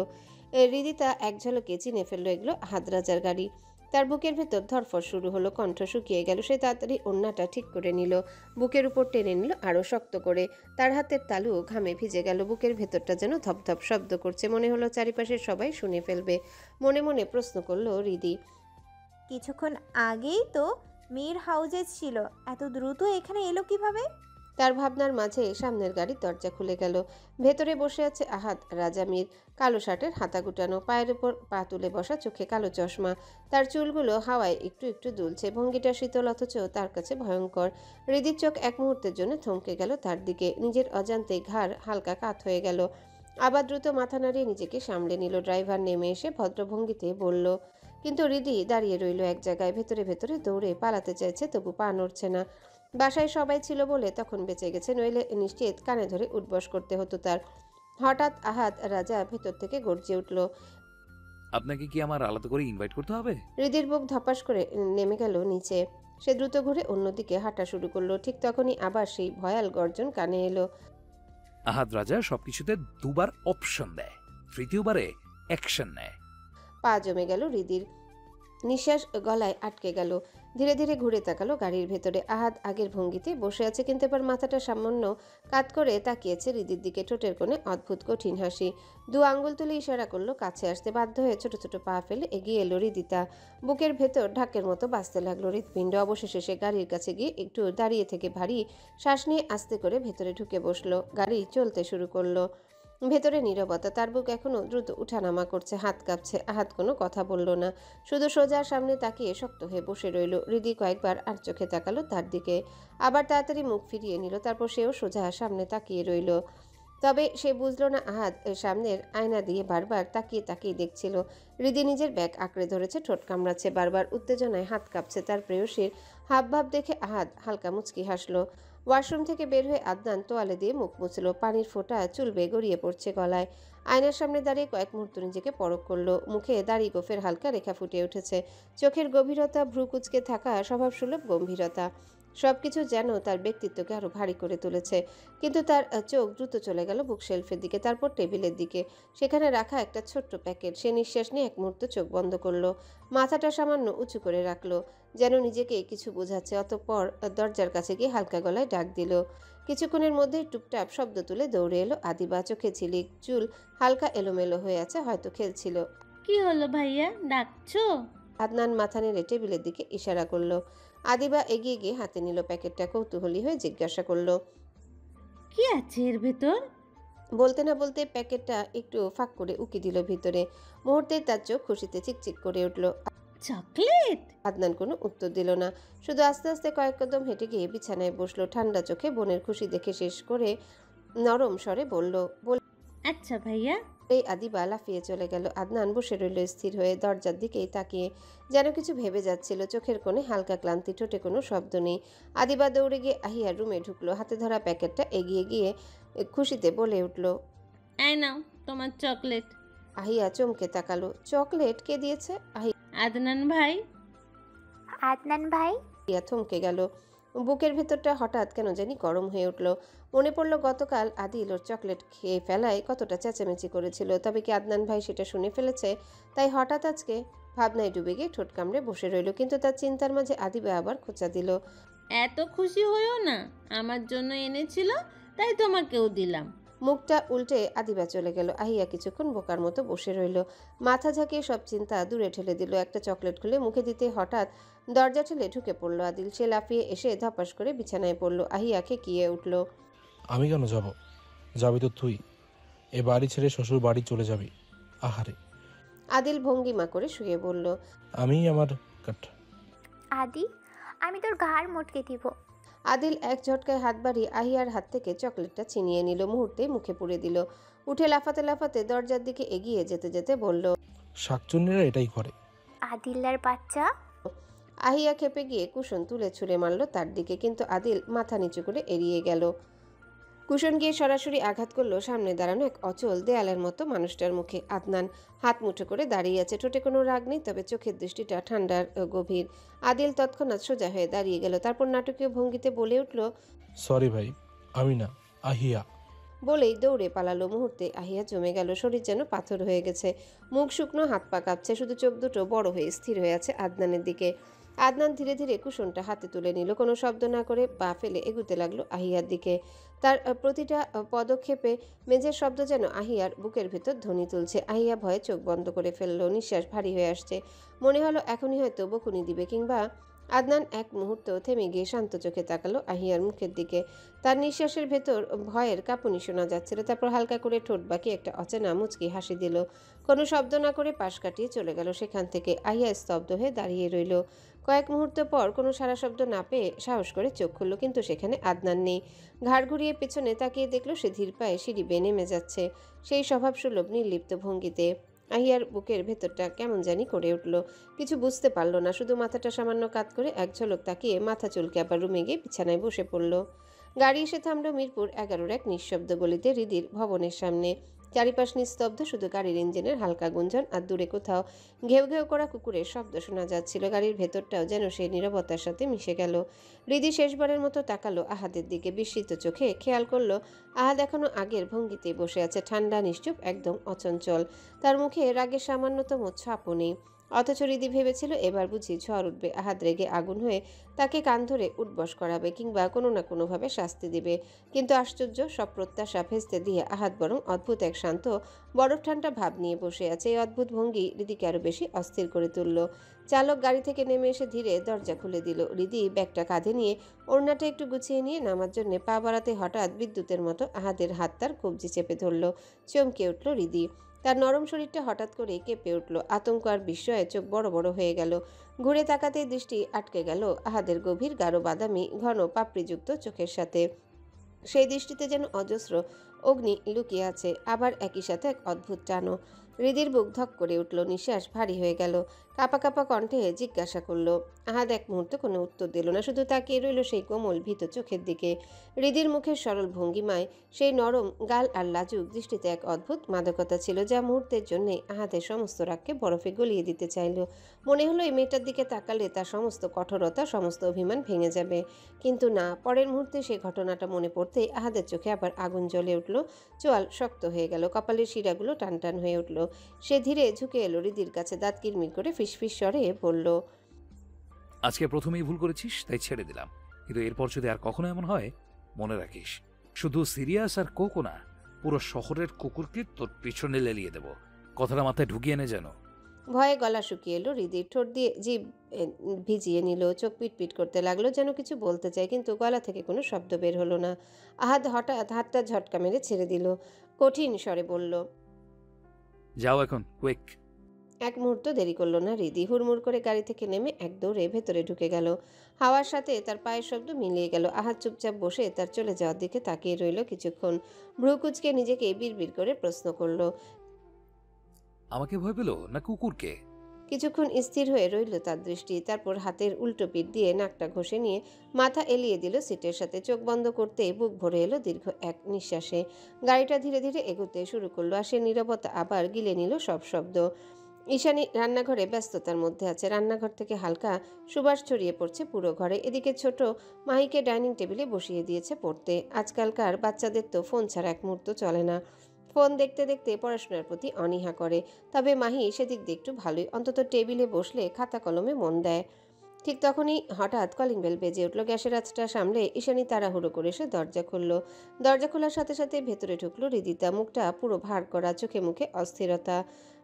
হৃদি তা এক ঝলকে চিনে ফেললো, এগুলো আহাদ রাজার গাড়ি। তার বুকের ভেতর ধরফর শুরু হলো, কণ্ঠ শুকিয়ে গেল। সে তাড়াতাড়ি ওড়নাটা ঠিক করে নিল, বুকের উপর টেনে নিল আরও শক্ত করে। তার হাতের তালু ঘামে ভিজে গেল, বুকের ভেতরটা যেন ধপধপ শব্দ করছে। মনে হলো চারিপাশের সবাই শুনে ফেলবে। মনে মনে প্রশ্ন করলো হৃদি, কিছুক্ষণ আগেই তো মীর হাউজে ছিল, এত দ্রুত এখানে এলো কিভাবে? তার ভাবনার মাঝে সামনের গাড়ির দরজা খুলে গেল। ভেতরে বসে আছে আহাদ রাজা মীর, কালো শার্টের হাতা গুটানো, পায়ের উপর পা তুলে বসা, চোখে কালো চশমা। তার চুলগুলো হাওয়ায় একটু একটু দুলছে, ভঙ্গিটা শীতল অথচ তার কাছে ভয়ঙ্কর। হৃদির চোখ এক মুহূর্তের জন্য থমকে গেল তার দিকে। নিজের অজান্তেই ঘাড় হালকা কাত হয়ে গেল। আবার দ্রুত মাথা নাড়িয়ে নিজেকে সামলে নিল। ড্রাইভার নেমে এসে ভদ্রভঙ্গিতে বলল, কিন্তু হৃদি দাঁড়িয়ে রইল এক জায়গায়। ভেতরে ভেতরে দৌড়ে পালাতে চাইছে, তবু পা নড়ছে না। বাসায় সবাই ছিল বলে তখন বেঁচে গেছে, নইলে নিশ্চিত কানে ধরে উঠবস করতে হতো তার। হঠাৎ আহাদ রাজা ভেতর থেকে গর্জে উঠল, আপনাকে কি আমার আলাদা করে ইনভাইট করতে হবে? হৃদির বুক ধপাস করে নেমে গেল নিচে। সে দ্রুত ঘুরে অন্যদিকে হাঁটা শুরু করলো। ঠিক তখনই আবার সেই ভয়াল গর্জন কানে এলো। আহাদ রাজা সবকিছুতে দুবার অপশন দেয়, তৃতীয়বারে অ্যাকশন নেয়। পা জমে গেল হৃদির, নিঃশ্বাস গলায় আটকে গেল। ধীরে ধীরে ঘুরে তাকালো গাড়ির ভেতরে। আহাদ আগের ভঙ্গিতে বসে আছে, কিন্তু এবার মাথাটা সামান্য কাত করে তাকিয়েছে হৃদির দিকে। ঠোঁটের কোণে অদ্ভুত কঠিন হাসি। দু আঙ্গুল তুলে ইশারা করলো কাছে আসতে। বাধ্য হয়ে ছোট ছোট পা ফেলে এগিয়ে এলো হৃদিতা। বুকের ভেতর ঢাকের মতো বাজতে লাগলো হৃৎপিণ্ড। অবশেষে সে গাড়ির কাছে গিয়ে একটু দাঁড়িয়ে থেকে ভারী শ্বাস নিয়ে আস্তে করে ভেতরে ঢুকে বসলো। গাড়ি চলতে শুরু করলো। ভেতরে নীরবতা। তার বুক এখনো দ্রুত উঠানামা করছে, হাত কাঁপছে। আহাদ কোনো কথা বলল না, শুধু সোজা সামনে তাকিয়ে শক্ত হয়ে বসে রইল। হৃদি কয়েকবার আর চোখে তাকালো তার দিকে, আবার তাড়াতাড়ি মুখ ফিরিয়ে নিল। তারপর সেও সোজা সামনে তাকিয়ে রইল। তবে সে বুঝলো না আহাদ সামনের আয়না দিয়ে বারবার তাকিয়ে তাকিয়ে দেখছিল। হৃদি নিজের ব্যাগ আঁকড়ে ধরেছে, ঠোঁট কামড়াচ্ছে, বারবার উত্তেজনায় হাত কাঁপছে। তার প্রেয়সীর হাবভাব দেখে আহাদ হালকা মুচকি হাসলো। ওয়াশরুম থেকে বের হয়ে আদনান তোয়ালে দিয়ে মুখ মুছল। পানির ফোঁটা চুল বেয়ে গড়িয়ে পড়ছে গলায়। আয়নার সামনে দাঁড়িয়ে কয়েক মুহূর্ত নিজেকে পরখ করলো। মুখে দাড়ি গোফের হালকা রেখা ফুটে উঠেছে, চোখের গভীরতা, ভ্রু কুঁচকে থাকা স্বভাবসুলভ গম্ভীরতা, সবকিছু যেন তার ব্যক্তিত্বকে আরো ভারী করে তুলেছে। কিন্তু তার চোখ দ্রুত চলে গেল বুকশেলফের দিকে, তারপর টেবিলের দিকে। সেখানে রাখা একটা ছোট্ট প্যাকেট। সে নিঃশ্বাস নিয়ে এক মুহূর্ত চোখ বন্ধ করলো, মাথাটা সামান্য উঁচু করে রাখলো, যেন নিজেকে কিছু বোঝাচ্ছে। অতঃপর দরজার কাছে গিয়ে হালকা গলায় ডাক দিল। কিছুক্ষণের মধ্যেই টুপটাপ শব্দ তুলে দৌড়ে এলো আদিবা। চোখে ঝিলিক, চুল হালকা এলোমেলো হয়ে আছে, হয়তো খেলছিল। কি হলো ভাইয়া, ডাকছো? আদনান মাথা নেড়ে টেবিলের দিকে ইশারা করলো। আদিবা এগিয়ে গিয়ে হাতে নিল প্যাকেটটা। কৌতূহলী হয়ে জিজ্ঞাসা করলো, কি আছে এর ভেতর? বলতে না বলতে প্যাকেটটা একটু ফাঁক করে উকি দিল ভিতরে। মুহূর্তেই তার চোখ খুশিতে চিকচিক করে উঠল। চকলেট? আদনান কোনো উত্তর দিল না, শুধু আস্তে আস্তে কয়েক কদম হেঁটে গিয়ে বিছানায় বসলো। ঠান্ডা চোখে বোনের খুশি দেখে শেষ করে নরম স্বরে বলল, আচ্ছা ভাইয়া। এই আদিবা লাফিয়ে চলে গেল। আদনান বসে রইল স্থির হয়ে, দরজার দিকেই তাকিয়ে, যেন কিছু ভেবে যাচ্ছিল। চোখের কোণে হালকা ক্লান্তি, ঠোঁটে কোনো শব্দ নেই। আদিবা দৌড়ে গিয়ে আহিয়ার রুমে ঢুকলো। হাতে ধরা প্যাকেটটা এগিয়ে গিয়ে খুশিতে বলে উঠল, এই নাও তোমার চকলেট। আহিয়া চমকে তাকালো। চকলেট? কে দিয়েছে? আদনান ভাই। আদনান ভাই? আহিয়া থমকে গেল। বুকের ভেতরটা হঠাৎ কেন জানি গরম হয়ে উঠল। মনে পড়ল গতকাল আদিল ওর চকলেট খেয়ে ফেলায় কতটা চেঁচামেচি করেছিল। তবে কি আদনান ভাই সেটা শুনে ফেলেছে? তাই হঠাৎ আজকে ভাবনায় ডুবে গিয়ে ঠোঁট কামড়ে বসে রইল। কিন্তু তার চিন্তার মাঝে আদিবা আবার খোঁচা দিল, এত খুশি হইও না, আমার জন্য এনেছিল তাই তোমাকেও দিলাম। মুখটা উল্টে আদিবা চলে গেল। আহিয়া কিছুক্ষণ বোকার মতো বসে রইল, মাথা ঝাঁকিয়ে সব চিন্তা দূরে ঠেলে দিল। একটা চকলেট খুলে মুখে দিতে হঠাৎ দরজা ঠেলে ঢুকে পড়লো আদিল। সে লাফিয়ে এসে ধপাস করে বিছানায় পড়লো। আহিয়া খেকিয়ে উঠল, আমি কেন যাব? যাবি তো তুই। এ বাড়ি ছেড়ে শ্বশুর বাড়ি চলে যাবি। আহারে। আদিল ভঙ্গিমা করে শুয়ে বলল, আমি আমার কাট। আদি, আমি তোর ঘাড় মটকে দিব। আদিল এক ঝটকায় হাত বাড়িয়ে আহিয়ার হাত থেকে চকলেটটা ছিনিয়ে নিল, মুহূর্তে মুখে পুরে দিল। উঠে লাফাতে লাফাতে দরজার দিকে এগিয়ে যেতে যেতে বলল, শাকচুন্নিরা এটাই করে। আদিল্লার বাচ্চা। আহিয়া খেপে গিয়ে কুশন তুলে ছুঁড়ে মারল তার দিকে, কিন্তু আদিল মাথা নিচু করে এড়িয়ে গেল। কুশন গিয়ে সরাসরি আঘাত করলো সামনে দাঁড়ানো এক অচল দেয়ালের মতো মানুষটার মুখে। আদনান হাত মুঠো করে দাঁড়িয়ে আছে, ঠোঁটে কোনো রাগ নেই, তবে চোখের দৃষ্টিটা ঠান্ডার গভীর। আদিল তৎক্ষণাৎ সোজা হয়ে দাঁড়িয়ে গেল, তারপর নাটকীয় ভঙ্গিতে বলে উঠল, সরি ভাই, আমি না, আহিয়া। বলেই দৌড়ে পালালো। মুহূর্তে আহিয়া জমে গেল, শরীর যেন পাথর হয়ে গেছে, মুখ শুকনো, হাত পা কাঁপছে, শুধু চোখ দুটো বড় হয়ে স্থির হয়ে আছে আদনানের দিকে। আদনান ধীরে ধীরে কুশনটা হাতে তুলে নিল, কোনো শব্দ না করে পা ফেলে এগুতে লাগলো আহিয়ার দিকে। তার প্রতিটা পদক্ষেপে মেঝের শব্দ যেন আহিয়ার বুকের ভেতর ধ্বনি তুলছে। আহিয়া ভয়ে চোখ বন্ধ করে ফেললো, নিঃশ্বাস ভারী হয়ে আসছে, মনে হলো এখনই হয়তো বকুনি দিবে কিংবা। আদনান এক মুহূর্ত থেমে গিয়ে শান্ত চোখে তাকালো আহিয়ার মুখের দিকে। তার নিঃশ্বাসের ভেতর ভয়ের কাঁপুনি শোনা যাচ্ছিল, তারপর হালকা করে ঠোঁট বাঁকি একটা অচেনা মুচকি হাসি দিল। কোনো শব্দ না করে পাশ কাটিয়ে চলে গেল সেখান থেকে। আহিয়া স্তব্ধ হয়ে দাঁড়িয়ে রইল। কয়েক মুহূর্ত পর কোনো সারা শব্দ না পেয়ে সাহস করে চোখ খুলল, কিন্তু সেখানে আদনান নেই। ঘাড় ঘুরিয়ে পেছনে তাকিয়ে দেখলো সে ধীর পায়ে সিঁড়ি বেয়ে নেমে যাচ্ছে, সেই স্বভাবসুলভ নির্লিপ্ত ভঙ্গিতে। আহিয়ার বুকের ভেতরটা কেমন জানি করে উঠল, কিছু বুঝতে পারল না, শুধু মাথাটা সামান্য কাত করে এক ঝলক তাকিয়ে মাথা চুলকে আবার রুমে গিয়ে বিছানায় বসে পড়ল। গাড়ি এসে থামল মিরপুর 11-র এক নিঃশব্দ গলিতে, হৃদির ভবনের সামনে। চারিপাশ নিস্তব্ধ, শুধু গাড়ির ইঞ্জিনের হালকা গুঞ্জন আর দূরে কোথাও ঘেউ ঘেউ করা কুকুরের শব্দ শোনা যাচ্ছিল। গাড়ির ভেতরটাও যেন সেই নীরবতার সাথে মিশে গেল। হৃদি শেষবারের মতো তাকালো আহাদের দিকে বিস্মিত চোখে, খেয়াল করলো আহাদ এখনো আগের ভঙ্গিতেই বসে আছে, ঠান্ডা, নিশ্চুপ, একদম অচঞ্চল। তার মুখে রাগের সামান্যতম ছাপও নেই। অথচ হৃদি ভেবেছিল এবার বুঝি ঝড় উঠবে, আহাদ রেগে আগুন হয়ে তাকে কান ধরে উঠবস করাবে কিংবা কোনো না কোনোভাবে শাস্তি দিবে। কিন্তু আশ্চর্য, সব প্রত্যাশা ভেস্তে দিয়ে আহাদ বরং অদ্ভুত এক শান্ত বরফ ঠান্ডা ভাব নিয়ে বসে আছে। এই অদ্ভুত ভঙ্গি হৃদিকে আরো বেশি অস্থির করে তুলল। চালক গাড়ি থেকে নেমে এসে ধীরে দরজা খুলে দিল। হৃদি ব্যাগটা কাঁধে নিয়ে ওড়নাটা একটু গুছিয়ে নিয়ে নামার জন্য পা বাড়াতে হঠাৎ বিদ্যুতের মতো আহাদের হাত তার কবজি চেপে ধরল। চমকে উঠল হৃদি, তার নরম শরীরটা হঠাৎ করে কেঁপে উঠল। আতঙ্ক আর বিস্ময়ে চোখ বড় বড় হয়ে গেল। ঘুরে তাকাতেই দৃষ্টি আটকে গেল আহাদের গভীর গাঢ় বাদামি ঘন পাপড়িযুক্ত চোখের সাথে। সেই দৃষ্টিতে যেন অজস্র অগ্নি লুকিয়ে আছে, আবার একই সাথে এক অদ্ভুত টানও। হৃদির বুক ধক করে উঠল, নিঃশ্বাস ভারী হয়ে গেল। কাঁপা কাঁপা কণ্ঠে জিজ্ঞাসা করলো। আহাদ এক মুহূর্তে কোনো উত্তর দিল না, শুধু তাকিয়ে রইল সেই কোমল ভীত চোখের দিকে। হৃদির মুখের সরল ভঙ্গিমায় সেই নরম গাল আর লাজুক দৃষ্টিতে এক অদ্ভুত মাদকতা ছিল, যা মুহূর্তের জন্যে আহাদের সমস্ত রাগকে বরফে গলিয়ে দিতে চাইল। মনে হলো এই মেয়েটার দিকে তাকালে তার সমস্ত কঠোরতা, সমস্ত অভিমান ভেঙে যাবে। কিন্তু না, পরের মুহূর্তে সেই ঘটনাটা মনে পড়তেই আহাদের চোখে আবার আগুন জ্বলে উঠল, চোয়াল শক্ত হয়ে গেল, কপালের শিরাগুলো টান টান হয়ে উঠল। সে ধীরে ঝুঁকে এলো হৃদির কাছে, দাঁত কিরমির করে ফিসফিস স্বরে বলল, আজকে প্রথমেই ভুল করেছিস, তাই ছেড়ে দিলাম, কিন্তু এরপর যদি আর কখনো এমন হয় মনে রাখিস, শুধু সিরিয়াস আর কোকো না, পুরো শহরের কুকুরকে তোর পিছনে লেলিয়ে দেব। কথাটা মাথায় ঢুকিয়ে নে যেন। ভয়ে গলা শুকিয়ে এলো হৃদির, ঠোঁট দিয়ে জিভ ভিজিয়ে নিল, চোখ পিটপিট করতে লাগলো, যেন কিছু বলতে চায়, কিন্তু গলা থেকে কোনো শব্দ বের হলো না। আহাদ হঠাৎ হাতটা ঝটকা মেরে ছেড়ে দিল, কঠিন স্বরে বলল, যাও এখন, কুইক। এক মুহূর্ত দেরি করলো না হৃদি, হুড়মুড় করে গাড়ি থেকে নেমে এক দৌড়ে ভেতরে ঢুকে গেল। হাওয়ার সাথে তার পায়ের শব্দ মিলিয়ে গেল। আহাদ চুপচাপ বসে তার চলে যাওয়ার দিকে তাকিয়ে রইল কিছুক্ষণ, ভ্রু কুঁচকে নিজেকে বিড়বিড় করে প্রশ্ন করলো, আমাকে ভয় পেল না কুকুরকে? কিছুক্ষণ স্থির হয়ে রইল তার দৃষ্টি, তারপর হাতের উল্টো পিঠ দিয়ে নাকটা ঘষে নিয়ে মাথা এলিয়ে দিল সিটের সাথে। চোখ বন্ধ করতে বুক ভরে এলো দীর্ঘ এক নিঃশ্বাসে। গাড়িটা ধীরে ধীরে এগোতে শুরু করলো, আর সে নীরবতা আবার গিলে নিল সব শব্দ। ঈশানী রান্নাঘরে ব্যস্ততার মধ্যে আছে, রান্নাঘর থেকে হালকা সুবাস ছড়িয়ে পড়ছে পুরো ঘরে। এদিকে ছোট মাহিকে ডাইনিং টেবিলে বসিয়ে দিয়েছে পড়তে। আজকালকার বাচ্চাদের তো ফোন ছাড়া এক মুহূর্ত চলে না, ফোন দেখতে দেখতে পড়াশোনার প্রতি অনীহা করে। তবে মাহি সেদিক দিয়ে একটু ভালোই, অন্তত টেবিলে বসলে খাতা কলমে মন দেয়। ঠিক তখনই হঠাৎ কলিং বেল বেজে উঠল। গ্যাসের আঁচটা সামলে ঈশানী তাড়াহুড়ো করে এসে দরজা খুলল। দরজা খোলার সাথে সাথে ভেতরে ঢুকলো হৃদিতা, মুখটা পুরো ভার করা, চোখে মুখে অস্থিরতা।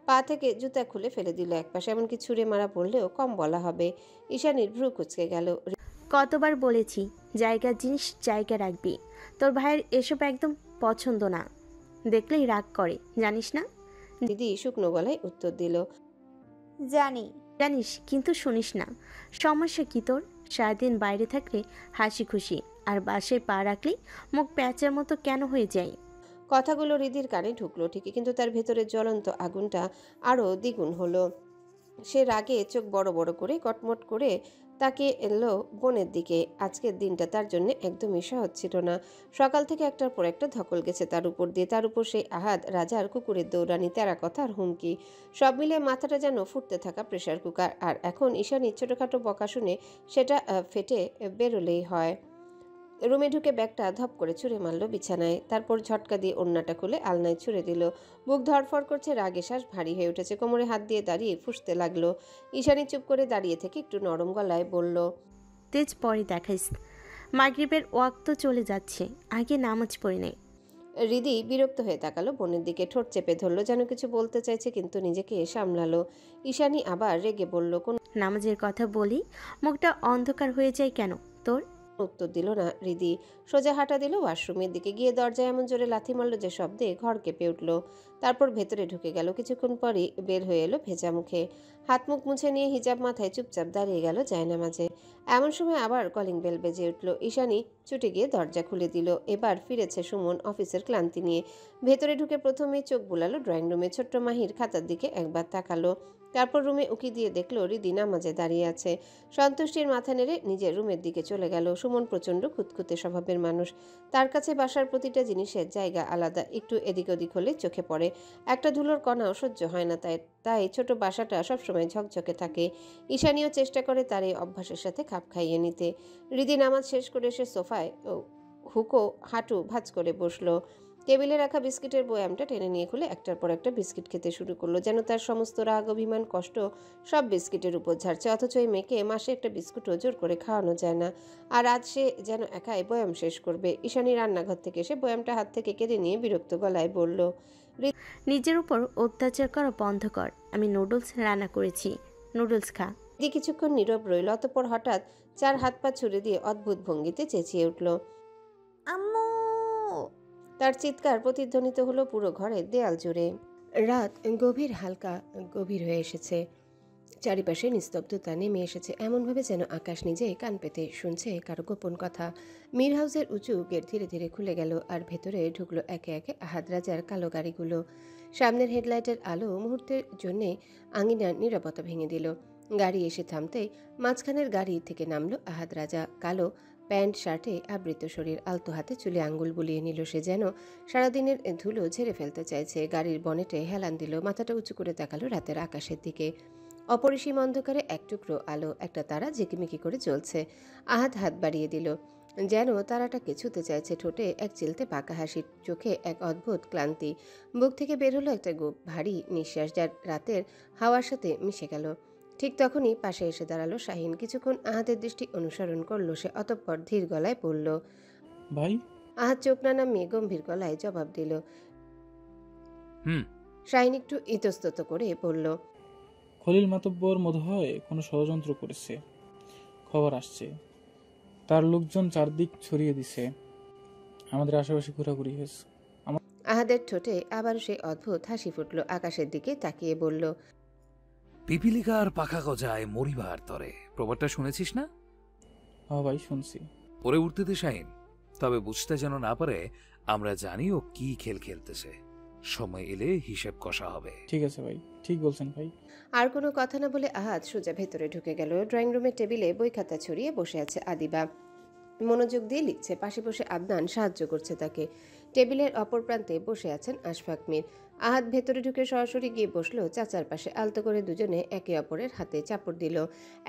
পা থেকে জুতা খুলে ফেলে দিল একপাশে, এমনকি ছুঁড়ে মারা বললেও কম বলা হবে। ঈশানীর ভ্রু কুঁচকে গেল। কতবার বলেছি জায়গার জিনিস জায়গা রাখবি, তোর ভাইয়ের এসব একদম পছন্দ না, দেখলেই রাগ করে, জানিস না? দিদি শুকনো গলায় উত্তর দিল, জানি, জানিস কিন্তু শুনিস না। সমস্যা কি তোর? সারাদিন বাইরে থাকলে হাসি খুশি, আর বাসায় পা রাখলেই মুখ প্যাঁচার মতো কেন হয়ে যায়? কথাগুলো হৃদির কানে ঢুকলো ঠিকই, কিন্তু তার ভেতরে জ্বলন্ত আগুনটা আরও দ্বিগুণ হলো। সে রাগে চোখ বড় বড় করে কটমট করে তাকিয়ে এলো বোনের দিকে। আজকের দিনটা তার জন্য একদমই সহজ ছিল না। সকাল থেকে একটার পর একটা ধকল গেছে তার উপর দিয়ে, তার উপর সেই আহাদ, রাজার কুকুরের দৌড়ানি, তেরা কথা আর হুমকি, সব মিলে মাথাটা যেন ফুটতে থাকা প্রেশার কুকার। আর এখন ঈশানী ছোটোখাটো বকা শুনে সেটা ফেটে বেরোলেই হয়। রুমে ঢুকে ব্যাগটা ধপ করে ছুঁড়ে মারল বিছানায়, তারপর ঝটকা দিয়ে ওড়নাটা খুলে আলনায় ছুঁড়ে দিল। বুক ধড়ফড় করছে, রাগে শ্বাস ভারী হয়ে উঠেছে, কোমরে হাত দিয়ে দাঁড়িয়ে ফুঁসতে লাগলো। ঈশানী চুপ করে দাঁড়িয়ে থেকে একটু নরম গলায় বলল, তেজ পরে দেখাইস। মাগরিবের ওয়াক্ত চলে যাচ্ছে, আগে নামাজ পড়ে নে। হৃদি বিরক্ত হয়ে তাকালো বোনের দিকে, ঠোঁট চেপে ধরলো, যেন কিছু বলতে চাইছে কিন্তু নিজেকে সামলালো। ঈশানী আবার রেগে বলল, কোন নামাজের কথা বলি মুখটা অন্ধকার হয়ে যায় কেন তোর? উত্তর দিল না হৃদি। সোজা হাঁটা দিল ওয়াশরুমের দিকে, গিয়ে দরজায় এমন জোরে লাথি মারল যে শব্দে ঘর কেঁপে উঠল। তারপর ভেতরে ঢুকে গেল। কিছুক্ষণ পরই বের হয়ে এলো ভেজা মুখে, হাত মুখ মুছে নিয়ে হিজাব মাথায় চুপচাপ দাঁড়িয়ে গেল জায়নামাজে। এমন সময় আবার কলিং বেল বেজে উঠল। ঈশানী ছুটে গিয়ে দরজা খুলে দিল। এবার ফিরেছে সুমন অফিসের ক্লান্তি নিয়ে। ভেতরে ঢুকে প্রথমেই চোখ বুলালো ড্রয়িং রুমে, ছোট্ট মাহির খাতার দিকে একবার তাকালো, তারপর রুমে উকি দিয়ে দেখলো হৃদি নামাজে দাঁড়িয়ে আছে। সন্তুষ্টির মাথা নেড়ে নিজের রুমের দিকে চলে গেল। সুমন প্রচণ্ড খুঁতখুঁতে স্বভাবের মানুষ, তার কাছে বাসার প্রতিটা জিনিসের জায়গা আলাদা, একটু এদিক ওদিক হলে চোখে পড়ে। একটা ধুলোর কণাও সহ্য হয় না তাই ছোট বাসাটা সবসময় ঝকঝকে থাকে। ঈশানীও চেষ্টা করে তার এই অভ্যাসের সাথে খাপ খাইয়ে নিতে। হৃদি নামাজ শেষ করে এসে সোফায় হুকো হাঁটু ভাঁজ করে বসলো। টেবিলে রাখা বিস্কিটের বয়ামটা টেনে নিয়ে খুলে একটার পর একটা বিস্কিট খেতে শুরু করলো, যেন তার সমস্ত রাগ, অভিমান, কষ্ট সব বিস্কিটের উপর ঝাড়ছে। অথচ এই মেয়েকে মাসে একটা বিস্কুটও জোর করে খাওয়ানো যায় না, আর আজ সে যেন একাই বয়াম শেষ করবে। ঈশানী রান্নাঘর থেকে এসে বয়ামটা হাত থেকে কেড়ে নিয়ে বিরক্ত গলায় বলল, নিজের উপর অত্যাচার করা বন্ধ কর। আমি নুডলস রান্না করেছি, নুডলস খা। হৃদি কিছুক্ষণ নীরব রইল, অতঃপর হঠাৎ চার হাত পা ছুড়ে দিয়ে অদ্ভুত ভঙ্গিতে চেঁচিয়ে উঠল, আম্মু! তার চিৎকার প্রতিধ্বনিত হলো পুরো ঘরের দেয়াল জুড়ে। রাত গভীর, হালকা গভীর হয়ে এসেছে। চারিপাশে নিস্তব্ধতা নেমে এসেছে, এমনভাবে যেন আকাশ নিজেই কান পেতে শুনছে কারো গোপন কথা। মীর হাউসের উঁচু গেট ধীরে ধীরে খুলে গেল, আর ভেতরে ঢুকলো একে একে আহাদ রাজার কালো গাড়িগুলো। সামনের হেডলাইটের আলো মুহূর্তের জন্যে আঙিনার নীরবতা ভেঙে দিল। গাড়ি এসে থামতেই মাঝখানের গাড়ি থেকে নামলো আহাদ রাজা। কালো প্যান্ট শার্টে আবৃত শরীর, আলতো হাতে চুলে আঙ্গুল বুলিয়ে নিল সে, যেন সারাদিনের ধুলো ঝেড়ে ফেলতে চাইছে। গাড়ির বনেটে হেলান দিল, মাথাটা উঁচু করে তাকালো রাতের আকাশের দিকে। অপরিসীম অন্ধকারে এক টুকরো আলো, একটা তারা ঝিকিমিকি করে জ্বলছে। আহাদ হাত বাড়িয়ে দিল, যেন তারাটাকে ছুঁতে চাইছে। ঠোঁটে এক চিলতে পাকা হাসি, চোখে এক অদ্ভুত ক্লান্তি। বুক থেকে বের হলো একটা ভারী নিঃশ্বাস, যার রাতের হাওয়ার সাথে মিশে গেল। ঠিক তখনই পাশে এসে দাঁড়ালো শাহিন। কিছুক্ষণ আহাদের দৃষ্টি অনুসরণ করলো সে, অতঃপর ধীর গলায় বলল, ভাই। আহাদ চোখ না নামিয়ে গম্ভীর গলায় জবাব দিল। শাহিন একটু ইতস্তত করে বলল, খলিল মাতব্বর মনে হয় কোনো ষড়যন্ত্র করেছে, খবর আসছে। তার লোকজন চারদিক ছড়িয়ে দিছে, আমাদের আশেপাশে ঘোরাঘুরি হয়েছে। আহাদের ঠোঁটে আবারও সেই অদ্ভুত হাসি ফুটলো। আকাশের দিকে তাকিয়ে বলল, পিপিলিকার পাখা গজায় মরিবার তরে, প্রবাদটা শুনেছিস না? হ্যাঁ ভাই, শুনছি। পরে উঠতে দে শাহিন, তবে বুঝতে যেন না পারে আমরা জানি ও কি খেল খেলতেছে। সময় এলে হিসেব কষা হবে। ঠিক আছে ভাই, ঠিক বলছেন ভাই। আর কোনো কথা না বলে আহাদ সোজা ভেতরে ঢুকে গেল। ড্রয়িং রুমের টেবিলে বই খাতা ছড়িয়ে বসে আছে আদিবা, মনোযোগ দিয়ে লিখছে। পাশে বসে আদনান সাহায্য করছে তাকে। টেবিলের অপর প্রান্তে বসে আছেন আশফাক মীর। আহাদ ভেতরে ঢুকে সরাসরি গিয়ে বসলো চাচার পাশে। আলতো করে দুজনে একে অপরের হাতে চাপড় দিল,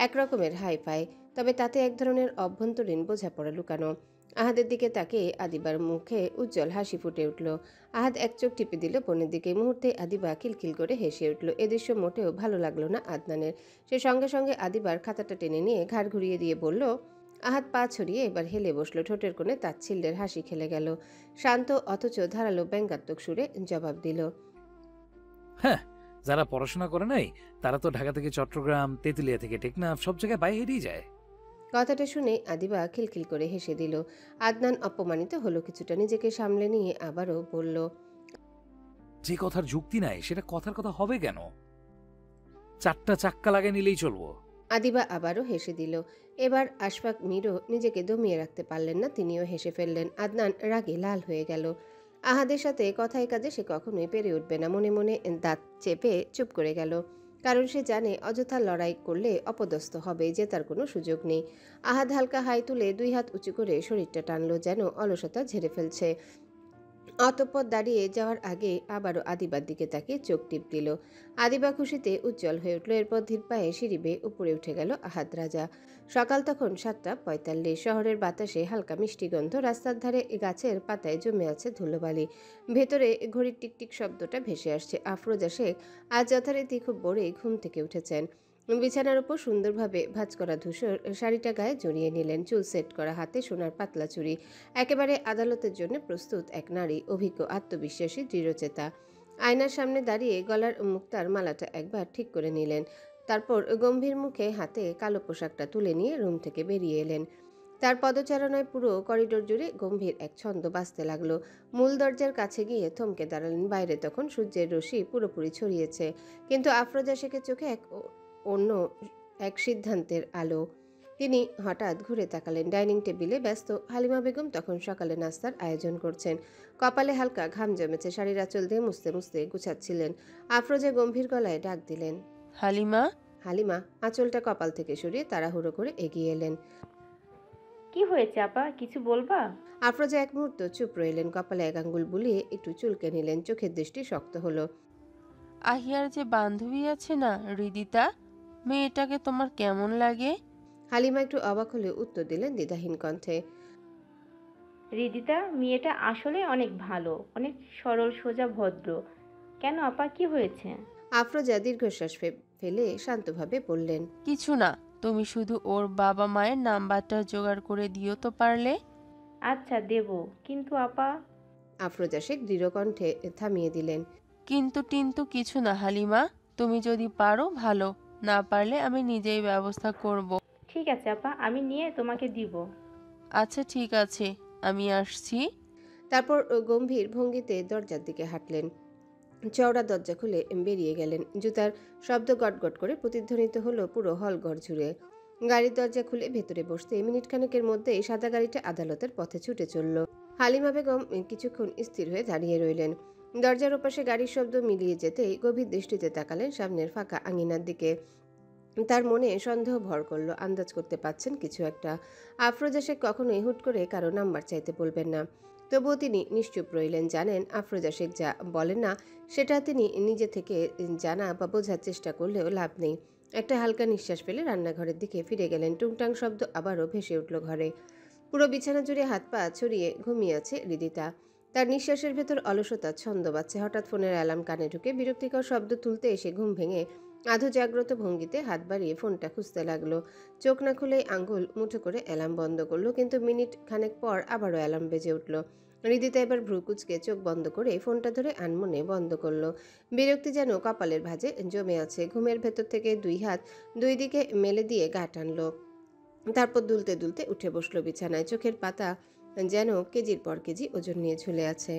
একরকমের হাইফাই, তবে তাতে এক ধরনের অভ্যন্তরীণ বোঝাপড়া লুকানো। আহাদের দিকে তাকে আদিবার মুখে উজ্জ্বল হাসি ফুটে উঠল। আহাদ এক চোখ টিপে দিল বোনের দিকে, মুহূর্তে আদিবা খিলখিল করে হেসে উঠল। এ দৃশ্য মোটেও ভালো লাগলো না আদনানের। সে সঙ্গে সঙ্গে আদিবার খাতাটা টেনে নিয়ে ঘাড় ঘুরিয়ে দিয়ে বলল, আহাদ পা ছড়িয়ে এবার হেলে বসলো। ঠোঁটের কোণে তাচ্ছিল্যের হাসি খেলে গেল। শান্ত অথচ ধারালো ব্যঙ্গাত্মক সুরে জবাব দিল, হ্যাঁ, যারা পড়াশোনা করে নাই তারা তো ঢাকা থেকে চট্টগ্রাম, তেঁতুলিয়া থেকে টেকনাফ সব জায়গায় পায়ে হেঁটেই যায়। কথাটা শুনে আদিবা খিলখিল করে হেসে দিল। আদনান অপমানিত হলো কিছুটা, নিজেকে সামলে নিয়ে আবারও বলল, যে কথার যুক্তি নাই সেটা কথার কথা হবে কেন? 4টা চাক্কা লাগিয়ে নিলেই চলবো। আদিবা আবারও হেসে দিল। এবার আশফাক মিরও নিজেকে দমিয়ে রাখতে পারলেন না, তিনিও হেসে ফেললেন। আদনান রাগে লাল হয়ে গেল। আহাদের সাথে কথায় কাজে সে কখনোই পেরে উঠবে না। মনে মনে দাঁত চেপে চুপ করে গেল, কারণ সে জানে অযথা লড়াই করলে অপদস্থ হবে, জেতার কোনো সুযোগ নেই। আহাদ হালকা হাই তুলে 2 হাত উঁচু করে শরীরটা টানলো, যেন অলসতা ঝেড়ে ফেলছে। অতঃপর দাঁড়িয়ে যাওয়ার আগে আবারও আদিবার দিকে তাকিয়ে চোখ টিপ দিল। আদিবা খুশিতে উজ্জ্বল হয়ে উঠল। এরপর ধীর পায়ে সিঁড়ি বেয়ে উপরে উঠে গেল আহাদ রাজা। সকাল তখন 7:45। শহরের বাতাসে হালকা মিষ্টি গন্ধ, রাস্তার ধারে গাছের পাতায় জমে আছে ধুলোবালি। ভেতরে ঘড়ির টিকটিক শব্দটা ভেসে আসছে। আফরোজা শেখ আজ যথারীতি খুব ভোরেই ঘুম থেকে উঠেছেন। বিছানার উপর সুন্দরভাবে ভাঁজ করা ধূসর শাড়িটা গায়ে জড়িয়ে নিলেন, চুল সেট করা, হাতে সোনার পাতলা চুড়ি। একেবারে আদালতের জন্য প্রস্তুত এক নারী, অভিজ্ঞ, আত্মবিশ্বাসী, দৃঢ়চেতা। আয়নার সামনে দাঁড়িয়ে গলার মুক্তার মালাটা একবার ঠিক করে নিলেন। তারপর গম্ভীর মুখে হাতে কালো পোশাকটা তুলে নিয়ে রুম থেকে বেরিয়ে এলেন। তার পদচারণায় পুরো করিডোর জুড়ে গম্ভীর এক ছন্দ বাজতে লাগলো। মূল দরজার কাছে গিয়ে থমকে দাঁড়ালেন। বাইরে তখন সূর্যের রশ্মি পুরোপুরি ছড়িয়েছে, কিন্তু আফরোজা শেখের চোখে অন্য এক সিদ্ধান্তের আলো। তিনি হঠাৎ ঘুরে তাকালেন। ডাইনিং টেবিলে ব্যস্ত হালিমা বেগম তখন সকালে নাস্তার আয়োজন করছেন। কপালে হালকা ঘাম জমেছে, শাড়ির আঁচল দিয়ে মুছতে মুছতে গুছাচ্ছিলেন। আফরোজা গম্ভীর গলায় ডাক দিলেন, হালিমা। হালিমা আঁচলটা কপাল থেকে সরিয়ে তাড়াহুড়ো করে এগিয়ে এলেন। কি হয়েছে আপা, কিছু বলবা? আফরোজা এক মুহূর্ত চুপ রইলেন। কপালে এক আঙ্গুল বুলিয়ে একটু চুলকে নিলেন। চোখের দৃষ্টি শক্ত হলো। আহিয়ার যে বান্ধবী আছে না, হৃদিতা, মেয়েটাকে তোমার কেমন লাগে? হালিমা একটু অবাক হলে উত্তর দিলেন দ্বিধাহীন কণ্ঠে, হৃদিতা মেয়েটা আসলে অনেক ভালো, অনেক সরল সোজা ভদ্র। কেন আপা, কি হয়েছে? আফরোজা দীর্ঘশ্বাস ফেলে শান্তভাবে বললেন, কিছু না, তুমি শুধু ওর বাবা মায়ের নাম্বারটা জোগাড় করে দিও তো পারলে। আচ্ছা দেব, কিন্তু আপা। আফরোজা শেখ দৃঢ় কণ্ঠে থামিয়ে দিলেন, কিন্তু টিন্তু কিছু না হালিমা, তুমি যদি পারো ভালো, না পারলে আমি নিজেই ব্যবস্থা করব। ঠিক আছে আপা, আমি নিয়ে তোমাকে দিব। আচ্ছা ঠিক আছে, আমি আসছি। তারপর গম্ভীর ভঙ্গিতে দরজার দিকে হাঁটলেন। চওড়া দরজা খুলে বেরিয়ে গেলেন। জুতার শব্দ গটগট করে প্রতিধ্বনিত হলো পুরো হল ঘর জুড়ে। গাড়ির দরজা খুলে ভেতরে বসতে মিনিট খানেকের মধ্যেই সাদা গাড়িটা আদালতের পথে ছুটে চলল। হালিমা বেগম কিছুক্ষণ স্থির হয়ে দাঁড়িয়ে রইলেন। দরজার ওপাশে গাড়ির শব্দ মিলিয়ে যেতেই গভীর দৃষ্টিতে তাকালেন সামনের ফাঁকা আঙিনার দিকে। তার মনে সন্দেহ ভর করলো, আন্দাজ করতে পারছেন কিছু একটা। আফরোজা শেখ কখনোই হুট করে কারো নাম্বার চাইতে বলবেন না। তবুও তিনি নিশ্চুপ রইলেন। জানেন আফরোজা শেখ যা বলেন না সেটা তিনি নিজে থেকে জানা বা বোঝার চেষ্টা করলেও লাভ নেই। একটা হালকা নিঃশ্বাস ফেলে রান্নাঘরের দিকে ফিরে গেলেন। টুংটাং শব্দ আবারও ভেসে উঠল ঘরে। পুরো বিছানা জুড়ে হাত পা ছড়িয়ে ঘুমিয়ে আছে হৃদিতা। তার নিঃশ্বাসের ভেতর অলসতা ছন্দ বাজছে। হঠাৎ ফোনের অ্যালার্ম কানে ঢুকে বিরক্তিকর শব্দ তুলতে এসে ঘুম ভেঙে আধো জাগ্রত ভঙ্গিতে হাত বাড়িয়ে ফোনটা খুঁজতে লাগলো। চোখ না খুলেই আঙ্গুল মুঠো করে অ্যালার্ম বন্ধ করলো, কিন্তু মিনিট খানেক পর আবারও অ্যালার্ম বেজে উঠল। হৃদিতা এবার ভ্রু কুচকে চোখ বন্ধ করে ফোনটা ধরে আনমনে বন্ধ করলো। বিরক্তি যেন কপালের ভাঁজে জমে আছে। ঘুমের ভেতর থেকে 2 হাত 2 দিকে মেলে দিয়ে গা টানলো। তারপর দুলতে দুলতে উঠে বসলো বিছানায়। চোখের পাতা যেন কেজির পর কেজি ওজন নিয়ে ঝুলে আছে।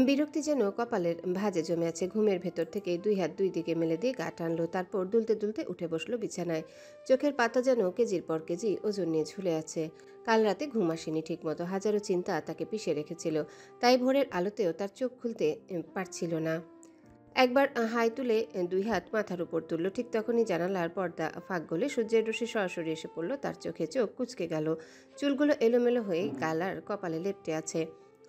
বিরক্তি যেন কপালের ভাঁজে জমে আছে। ঘুমের ভেতর থেকে 2 হাত 2 দিকে মেলে দিয়ে গা টানলো। তারপর দুলতে দুলতে উঠে বসলো বিছানায়। চোখের পাতা যেন কেজির পর কেজি ওজন নিয়ে ঝুলে আছে। কাল রাতে ঘুম আসেনি ঠিকমতো। হাজারো চিন্তা তাকে পিষে রেখেছিল। তাই ভোরের আলোতেও তার চোখ খুলতে পারছিল না। একবার হাই তুলে 2 হাত মাথার উপর তুলল। ঠিক তখনই জানালার পর্দা ফাঁক গলে সূর্যের রশ্মি সরাসরি এসে পড়ল তার চোখে। চোখ কুঁচকে গেল। চুলগুলো এলোমেলো হয়ে গাল আর কপালে লেপ্টে আছে।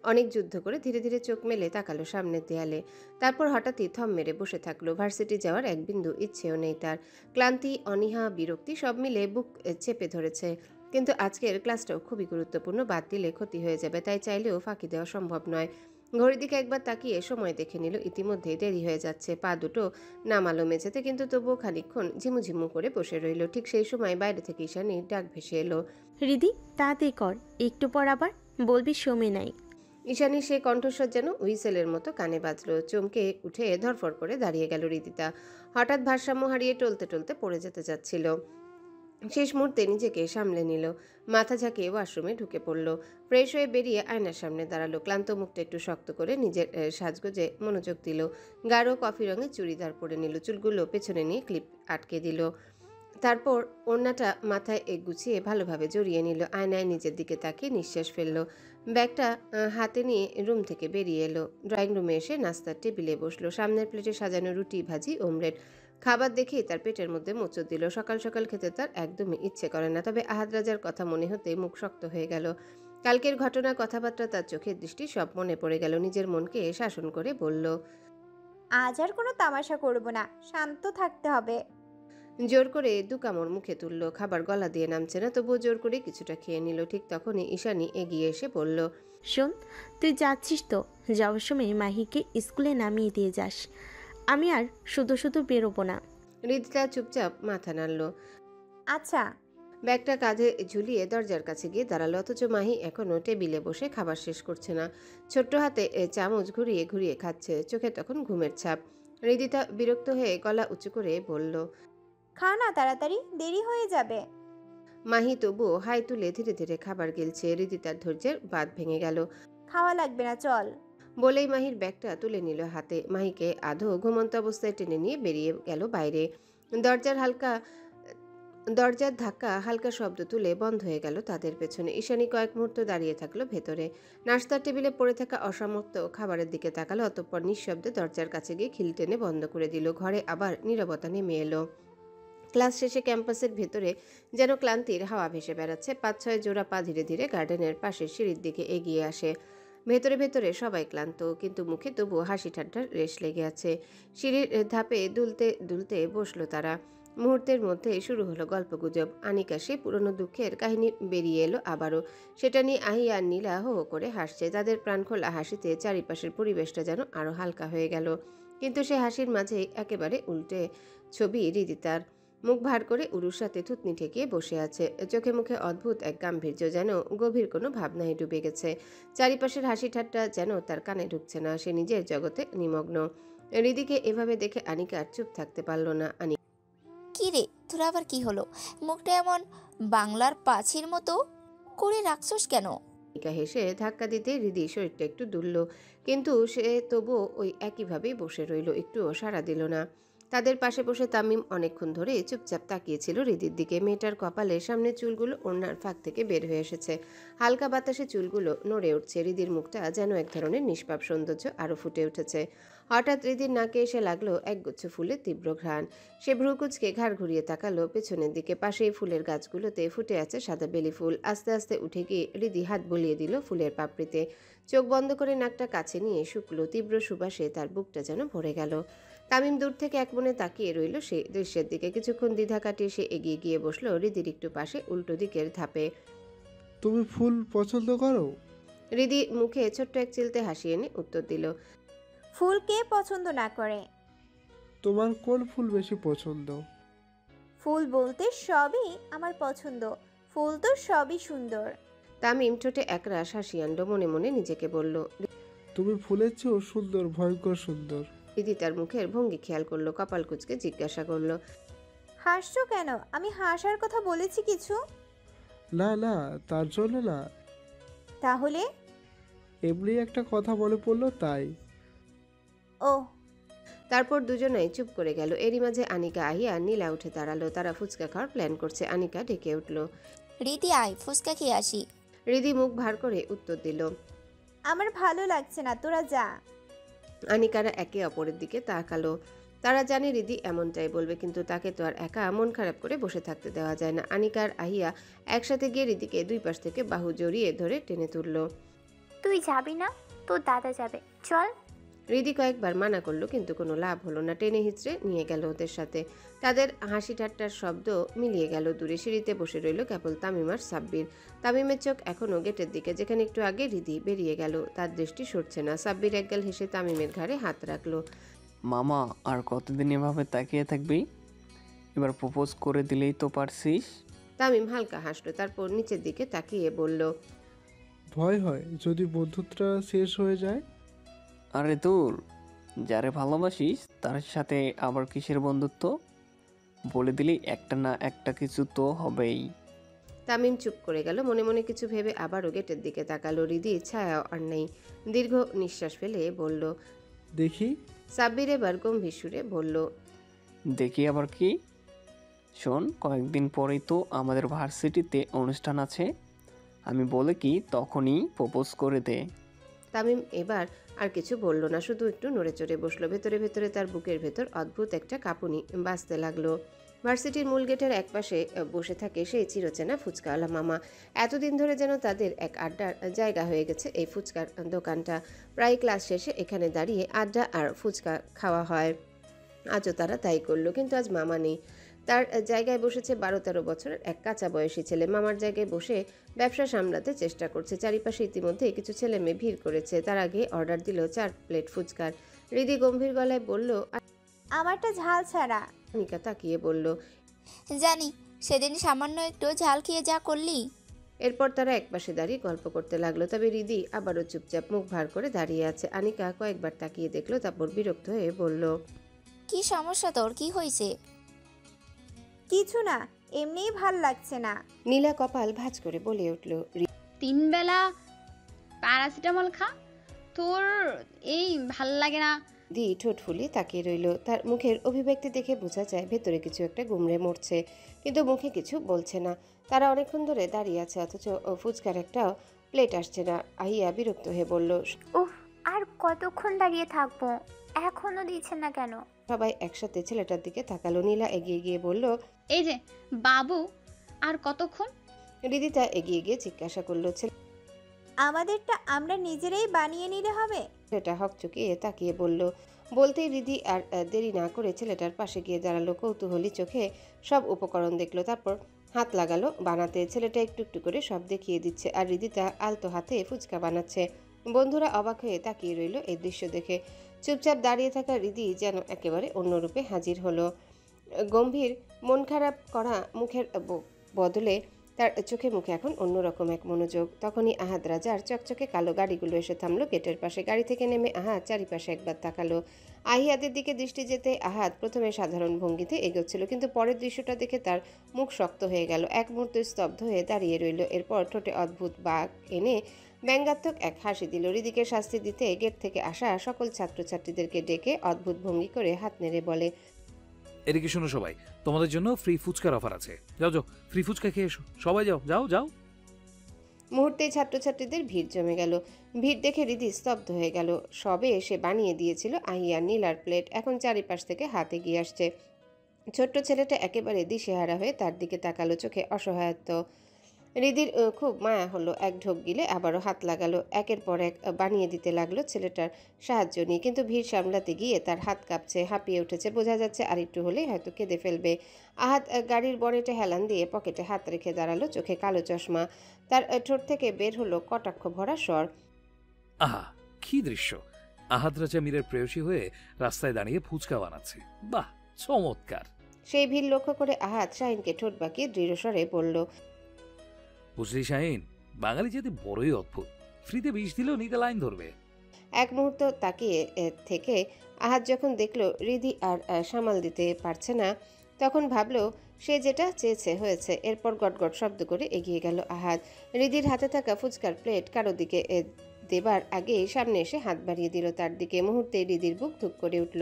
অনেক যুদ্ধ করে ধীরে ধীরে চোখ মেলে তাকালো সামনের দেয়ালে। তারপর হঠাৎই থম মেরে বসে থাকলো। ভার্সিটি যাওয়ার এক বিন্দু ইচ্ছেও নেই তার। ক্লান্তি, অনীহা, বিরক্তি সব মিলে বুক চেপে ধরেছে। কিন্তু আজকের ক্লাসটাও খুবই গুরুত্বপূর্ণ, বাদ দিলে ক্ষতি হয়ে যাবে। তাই চাইলেও ফাঁকি দেওয়া সম্ভব নয়। ঘড়ির দিকে একবার তাকিয়ে সময় দেখে নিল। ইতিমধ্যেই দেরি হয়ে যাচ্ছে। পা দুটো নামালো মেঝেতে, কিন্তু তবুও খানিকক্ষণ ঝিমুঝিমু করে বসে রইল। ঠিক সেই সময় বাইরে থেকে ঈশানীর ডাক ভেসে এলো, হৃদি তাড়াতাড়ি কর, একটু পর আবার বলবি সময় নাই। ঈশানীর সে কণ্ঠস্বর যেন হুইসেলের মতো কানে বাজলো। চমকে উঠে ধরফর করে দাঁড়িয়ে গেল হৃদিতা। হঠাৎ ভারসাম্য হারিয়ে টলতে টলতে পড়ে যেতে যাচ্ছিল। শেষ মুহূর্তে নিজেকে সামলে নিল, মাথা ঝাঁকিয়ে ওয়াশরুমে ঢুকে পড়ল। ফ্রেশ হয়ে বেরিয়ে আয়নার সামনে দাঁড়ালো, ক্লান্ত মুখটা একটু শক্ত করে নিজের সাজগোজে মনোযোগ দিল। গাঢ় কফি রঙের চুড়িদার পরে নিল, চুলগুলো পেছনে নিয়ে ক্লিপ আটকে দিল, তারপর ওড়নাটা মাথায় গুছিয়ে ভালোভাবে জড়িয়ে নিল। আয়নায় নিজের দিকে তাকিয়ে নিঃশ্বাস ফেলল। ব্যাগটা হাতে নিয়ে রুম থেকে বেরিয়ে এলো। ড্রয়িং রুমে এসে নাস্তার টেবিলে বসলো। সামনের প্লেটে সাজানো রুটি, ভাজি, অমলেট। খাবার দেখেই তার পেটের মধ্যে মোচড় দিল। সকাল সকাল খেতে তার একদমই ইচ্ছে করে না, তবে আহাদ রাজার কথা মনে হতে মুখ শক্ত হয়ে গেল। কালকের ঘটনা, কথাবার্তা, তার চোখের দৃষ্টি সব মনে পড়ে গেল। নিজের মনকে শাসন করে বলল, আজ আর কোনো তামাশা করব না, শান্ত থাকতে হবে। জোর করে 2 কামড় মুখে তুলল। খাবার গলা দিয়ে নামছে না, তবুও জোর করে কিছুটা খেয়ে নিল। ঠিক তখনই ঈশানী এগিয়ে এসে বলল, শোন, তুই যাচ্ছিস তো, যাওয়ার সময় মাহিকে স্কুলে নামিয়ে দিয়ে যাস। আমি আর শুধু শুধু বেরোবো না। হৃদিতা চুপচাপ মাথা নাড়ল। আচ্ছা। ব্যাগটা কাঁধে ঝুলিয়ে দরজার কাছে গিয়ে দাঁড়ালো, অথচ মাহি এখনও টেবিলে বসে খাবার শেষ করছে না। ছোট্ট হাতে চামচ ঘুরিয়ে ঘুরিয়ে খাচ্ছে, চোখে তখন ঘুমের ছাপ। হৃদিতা বিরক্ত হয়ে গলা উঁচু করে বলল, খা না তাড়াতাড়ি, দেরি হয়ে যাবে। মাহি তবুও হাই তুলে ধীরে ধীরে খাবার গিলছে। হৃদিতার ধৈর্যের বাঁধ ভেঙে গেল। খাওয়া লাগবে না, চল। বলেই মাহির ব্যাগটা তুলে নিল হাতে। মাহিকে আধো ঘুমন্ত অবস্থায় টেনে নিয়ে বেরিয়ে গেল বাইরে। দরজার ধাক্কা হালকা শব্দ তুলে বন্ধ হয়ে গেল তাদের পেছনে। ঈশানী কয়েক মুহূর্ত দাঁড়িয়ে থাকলো ভেতরে। নাস্তার টেবিলে পড়ে থাকা অসমাপ্ত খাবারের দিকে তাকালো, অতঃপর নিঃশব্দে দরজার কাছে গিয়ে খিল টেনে বন্ধ করে দিল। ঘরে আবার নীরবতা নেমে এলো। ক্লাস শেষে ক্যাম্পাসের ভেতরে যেন ক্লান্তির হাওয়া ভেসে বেড়াচ্ছে। 5-6 জোড়া পা ধীরে ধীরে গার্ডেনের পাশে সিঁড়ির দিকে এগিয়ে আসে। ভেতরে ভেতরে সবাই ক্লান্ত, কিন্তু মুখে তবু হাসি ঠাট্টার রেশ লেগে আছে। সিঁড়ির ধাপে দুলতে দুলতে বসলো তারা। মুহূর্তের মধ্যে শুরু হলো গল্পগুজব। আনিকা সে পুরনো দুঃখের কাহিনী বেরিয়ে এলো আবারও। সেটা নিয়ে আহিয়া আর নীলা হো হো করে হাসছে। তাদের প্রাণখোলা হাসিতে চারিপাশের পরিবেশটা যেন আরও হালকা হয়ে গেল। কিন্তু সে হাসির মাঝে একেবারে উল্টে ছবি হৃদিতার। মুখ ভার করে উরুর সাথে থুতনি ঠেকিয়ে বসে আছে, চোখে মুখে অদ্ভুত এক গাম্ভীর্য, যেন গভীর কোনো ভাবনায় ডুবে গেছে। চারিপাশের হাসি ঠাট্টা যেন তার কানে ঢুকছে না, সে নিজের জগতে নিমগ্ন। হৃদিকে এভাবে দেখে আনিকা আর চুপ থাকতে পারল না। কি রে, তোর আবার কি হলো? মুখটা এমন বাংলার পাঁচির মতো করে রাখছস কেন? আনিকা হেসে ধাক্কা দিতে হৃদি শরীরটা একটু দুলল, কিন্তু সে তবুও ওই একইভাবেই বসে রইল, একটুও সাড়া দিল না। তাদের পাশে বসে তামিম অনেকক্ষণ ধরে চুপচাপ তাকিয়েছিল হৃদির দিকে। মেয়েটার কপালে সামনে চুলগুলো ওড়নার ফাঁক থেকে বের হয়ে এসেছে, হালকা বাতাসে চুলগুলো নড়ে উঠছে। হৃদির মুখটা যেন এক ধরনের নিষ্পাপ সৌন্দর্য আরও ফুটে উঠেছে। হঠাৎ হৃদির নাকে এসে লাগলো একগুচ্ছ ফুলের তীব্র ঘ্রাণ। সে ভ্রুকুচকে ঘাড় ঘুরিয়ে তাকালো পেছনের দিকে। পাশেই ফুলের গাছগুলোতে ফুটে আছে সাদা বেলি ফুল। আস্তে আস্তে উঠে গিয়ে হৃদি হাত বুলিয়ে দিল ফুলের পাপড়িতে। চোখ বন্ধ করে নাকটা কাছে নিয়ে শুকলো তীব্র সুবাসে তার বুকটা যেন ভরে গেল। তামিম দূর থেকে এক মনে তাকিয়ে রইল সেই দৃশ্যের দিকে। কিছুক্ষণ দ্বিধা কাটিয়ে সে এগিয়ে গিয়ে বসলো হৃদির একটু পাশে, উল্টো দিকের ধাপে। তুমি ফুল পছন্দ করো? হৃদি মুখে ছোট্ট এক চিলতে হাসি এনে উত্তর দিল, ফুল কে পছন্দ না করে? তোমার কোন ফুল বেশি পছন্দ? ফুল বলতে সবই আমার পছন্দ, ফুল তো সবই সুন্দর। তামিম ঠোঁটে একরাশ হাসি আনলো, মনে মনে নিজেকে বলল, তুমি ফুলের চেয়েও সুন্দর, ভয়ঙ্কর সুন্দর। হৃদি তার মুখের ভঙ্গি খেয়াল করলো, কপাল কুঁচকে জিজ্ঞাসা করলো, হাসছো কেন? আমি হাসার কথা বলেছি কিছু? না না, তার জন্য না, তাহলে? এমনি একটা কথা মনে পড়লো তাই। ও। তারপর দুজনেই চুপ করে গেল। এরই মাঝে আনিকা আহিয়া নীলা উঠে দাঁড়ালো। তারা ফুচকা খাওয়ার প্ল্যান করছে। আনিকা ডেকে উঠল, রীতি আয়, ফুচকা খেয়ে আসি। হৃদি মুখ ভার করে উত্তর দিল, আমার ভালো লাগছে না, তোরা যা। আনিকারা একে অপরের দিকে তাকালো। তারা জানে হৃদি এমনটাই বলবে, কিন্তু তাকে তো আর একা মন খারাপ করে বসে থাকতে দেওয়া যায় না। আনিকা আর আহিয়া একসাথে গিয়ে হৃদিকে 2 পাশ থেকে বাহু জড়িয়ে ধরে টেনে তুলল। তুই যাবি না? তোর দাদা যাবে, চল। হৃদি কয়েকবার মানা করলো, কিন্তু কোনো লাভ হলো না। টেনে হিচড়ে নিয়ে গেল ওদের সাথে। তাদের হাসি ঠাট্টার শব্দ মিলিয়ে গেল দূরে। সিঁড়িতে বসে রইল কেবল তামিম আর সাব্বির। তামিমের চোখ এখনও গেটের দিকে, যেখানে একটু আগে হৃদি বেরিয়ে গেল। তার দৃষ্টি সরছে না। সাব্বির একগাল হেসে তামিমের ঘাড়ে হাত রাখলো। মামা, আর কতদিন এভাবে তাকিয়ে থাকবি? এবার প্রপোজ করে দিলেই তো পারছিস। তামিম হালকা হাসলো, তারপর নিচের দিকে তাকিয়ে বলল, ভয় হয় যদি বন্ধুত্বটা শেষ হয়ে যায়। আরে দূর, যারে ভালোবাসিস তার সাথে আবার কিসের বন্ধুত্ব? বলে দিলেই একটা না একটা কিছু তো হবেই। তামিম চুপ করে গেল, মনে মনে কিছু ভেবে আবারও গেটের দিকে তাকালো। হৃদি ছায়া আর নেই, দীর্ঘ নিঃশ্বাস ফেলে বলল, দেখি। সাব্বির এবার গম্ভীর সুরে বলল, দেখি আবার কি? শোন, কয়েকদিন পরেই তো আমাদের ভার্সিটিতে অনুষ্ঠান আছে। আমি বলে কি তখনই প্রপোজ করে দে। তামিম এবার আর কিছু বলল না, শুধু একটু নড়ে চড়ে বসলো। ভেতরে ভেতরে তার বুকের ভেতর অদ্ভুত একটা কাঁপুনি বাজতে লাগলো। ভার্সিটির মূল গেটের একপাশে বসে থাকে সেই চিরচেনা ফুচকাওয়ালা মামা। এতদিন ধরে যেন তাদের এক আড্ডার জায়গা হয়ে গেছে এই ফুচকার দোকানটা। প্রায় ক্লাস শেষে এখানে দাঁড়িয়ে আড্ডা আর ফুচকা খাওয়া হয়। আজও তারা তাই করলো, কিন্তু আজ মামা নেই। তার জায়গায় বসেছে 12-13 বছরের এক কাঁচা বয়সী ছেলে। মামার জায়গায় বসে ব্যবসা সামলাতে চেষ্টা করছে। চারিপাশে ইতিমধ্যে কিছু ছেলে মেয়ে ভিড় করেছে। তার আগে অর্ডার দিল 4 প্লেট ফুচকার। হৃদি গম্ভীর গলায় বলল, আমারটা ঝাল ছাড়া। আনিকা তাকিয়ে বলল, জানি, সেদিন সামান্য একটু ঝাল খেয়ে যা করলি। এরপর তারা একপাশে দাঁড়িয়ে গল্প করতে লাগলো। তবে হৃদি আবারও চুপচাপ মুখ ভার করে দাঁড়িয়ে আছে। আনিকা কয়েকবার তাকিয়ে দেখলো, তারপর বিরক্ত হয়ে বলল, কি সমস্যা তোর, কি হয়েছে? কিছু না, এমনিই ভাল লাগছে না। নীলা কপাল ভাঁজ করে বলে উঠল, 3 বেলা প্যারাসিটামল খা, তোর এই ভাল লাগে না? দি ঠোঁট ফুলিয়ে তাকিয়ে রইল। তার মুখের অভিব্যক্তি দেখে বোঝা যায় ভেতরে কিছু একটা গুমড়ে মরছে, কিন্তু মুখে কিছু বলছে না। তারা অনেকক্ষণ ধরে দাঁড়িয়ে আছে, অথচ ফুচকার একটা প্লেট আসছে না। আহিয়া বিরক্ত হয়ে বলল, উফ, আর কতক্ষণ দাঁড়িয়ে থাকবো? এখনো দিচ্ছেন না কেন? সবাই একসাথে ছেলেটার দিকে তাকালো। নীলা এগিয়ে গিয়ে বলল, এই যে বাবু, আর কতক্ষণ? রিদিতা এগিয়ে গিয়ে জিজ্ঞাসা করলো, আমাদেরটা আমরা নিজেরাই বানিয়ে নিলে হবে? ছেলেটা হকচকিয়ে তাকিয়ে বলল। বলতেই রিদি আর দেরি না করে ছেলেটার পাশে গিয়ে দাঁড়ালো। কৌতূহলী চোখে সব উপকরণ দেখলো, তারপর হাত লাগালো বানাতে। ছেলেটা একটু একটু করে সব দেখিয়ে দিচ্ছে, আর রিদিতা আলতো হাতে ফুচকা বানাচ্ছে। বন্ধুরা অবাক হয়ে তাকিয়ে রইল এই দৃশ্য দেখে। চুপচাপ দাঁড়িয়ে থাকা রিদি যেন একেবারে অন্য রূপে হাজির হলো। গম্ভীর মন খারাপ করা মুখের বদলে তার চোখে মুখে এখন অন্যরকম এক মনোযোগ। তখনই আহাদ রাজার চকচকে কালো গাড়িগুলো এসে থামলো গেটের পাশে। গাড়ি থেকে নেমে আহাদ চারিপাশে একবার তাকালো। আহিয়াদের দিকে দৃষ্টি যেতে আহাদ প্রথমে সাধারণ ভঙ্গিতে এগোচ্ছিল, কিন্তু পরের দৃশ্যটা দেখে তার মুখ শক্ত হয়ে গেল। এক মুহূর্তে স্তব্ধ হয়ে দাঁড়িয়ে রইল। এরপর ঠোঁটে অদ্ভুত বাঁক এনে ব্যঙ্গাত্মক এক হাসি দিল। হৃদিকে শাস্তি দিতে গেট থেকে আসা সকল ছাত্রছাত্রীদেরকে ডেকে অদ্ভুত ভঙ্গি করে হাত নেড়ে বলে, এদিকে শোনো সবাই, তোমাদের জন্য ফ্রি ফুচকার অফার আছে। যাও যাও, ফ্রি ফুচকা খেয়ে এসো সবাই, যাও যাও যাও। মুহূর্তেই ছাত্রছাত্রীদের ভিড় জমে গেল। ভিড় দেখে হৃদি স্তব্ধ হয়ে গেল। সবে এসে বানিয়ে দিয়েছিল আহিয়া নীলার প্লেট, এখন চারিপাশ থেকে হাত এগিয়ে আসছে। ছোট্ট ছেলেটা একেবারে দিশেহারা হয়ে তার দিকে তাকালো, চোখে অসহায়ত্ব। হৃদির খুব মায়া হলো। এক ঢোক গিলে আবারও হাত লাগালো। একের পর এক বানিয়ে দিতে লাগলো ছেলেটার সাহায্য নিয়ে, কিন্তু ভিড় সামলাতে গিয়ে তার হাত কাঁপছে, হাঁপিয়ে উঠেছে। বোঝা যাচ্ছে আর একটু হলেই হয়তো কেঁদে ফেলবে। আহাত গাড়ির বনেটে হেলান দিয়ে পকেটে হাত রেখে দাঁড়ালো, চোখে কালো চশমা। তার ঠোঁট থেকে বের হলো কটাক্ষ ভরা স্বর, আহা কি দৃশ্য! আহাদ রাজা মীরের প্রেয়সী হয়ে রাস্তায় দাঁড়িয়ে ফুচকা বানাচ্ছে, বাহ চমৎকার। সেই ভিড় লক্ষ্য করে আহাত শাহিনকে ঠোঁট বাঁকিয়ে দৃঢ় স্বরে বলল, বুঝলি শাহিন, বাঙালি জাতি বড়ই অদ্ভুত, ফ্রিতে বিষ দিলেও নিতে লাইন ধরবে। এক মুহূর্ত তাকিয়ে থেকে আহাত যখন দেখলো হৃদি আর সামাল দিতে পারছে না, তখন ভাবলো সে যেটা চেয়েছে হয়েছে। এরপর গটগট শব্দ করে এগিয়ে গেল আহাত। হৃদির হাতে থাকা ফুচকার প্লেট কারো দিকে দেবার আগেই সামনে এসে হাত বাড়িয়ে দিল তার দিকে। মুহূর্তে হৃদির বুক ধুক করে উঠল।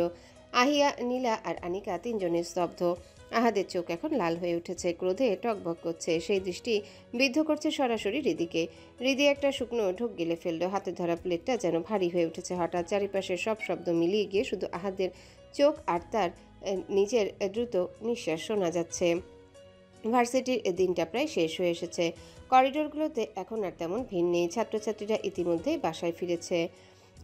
আহিয়া, নীলা আর আনিকা তিনজনের স্তব্ধ। আহাদের চোখ এখন লাল হয়ে উঠেছে, ক্রোধে টকবক করছে। সেই দৃষ্টি বিদ্ধ করছে সরাসরি হৃদিকে। হৃদি একটা শুকনো ঢোক গিলে ফেললো। হাতে ধরা প্লেটটা যেন ভারী হয়ে উঠেছে হঠাৎ। চারিপাশের সব শব্দ মিলিয়ে গিয়ে শুধু আহাদের চোখ আর তার নিজের দ্রুত নিঃশ্বাস শোনা যাচ্ছে। ভার্সিটির দিনটা প্রায় শেষ হয়ে এসেছে। করিডোরগুলোতে এখন আর তেমন ভিড় নেই। ছাত্রছাত্রীরা ইতিমধ্যেই বাসায় ফিরেছে।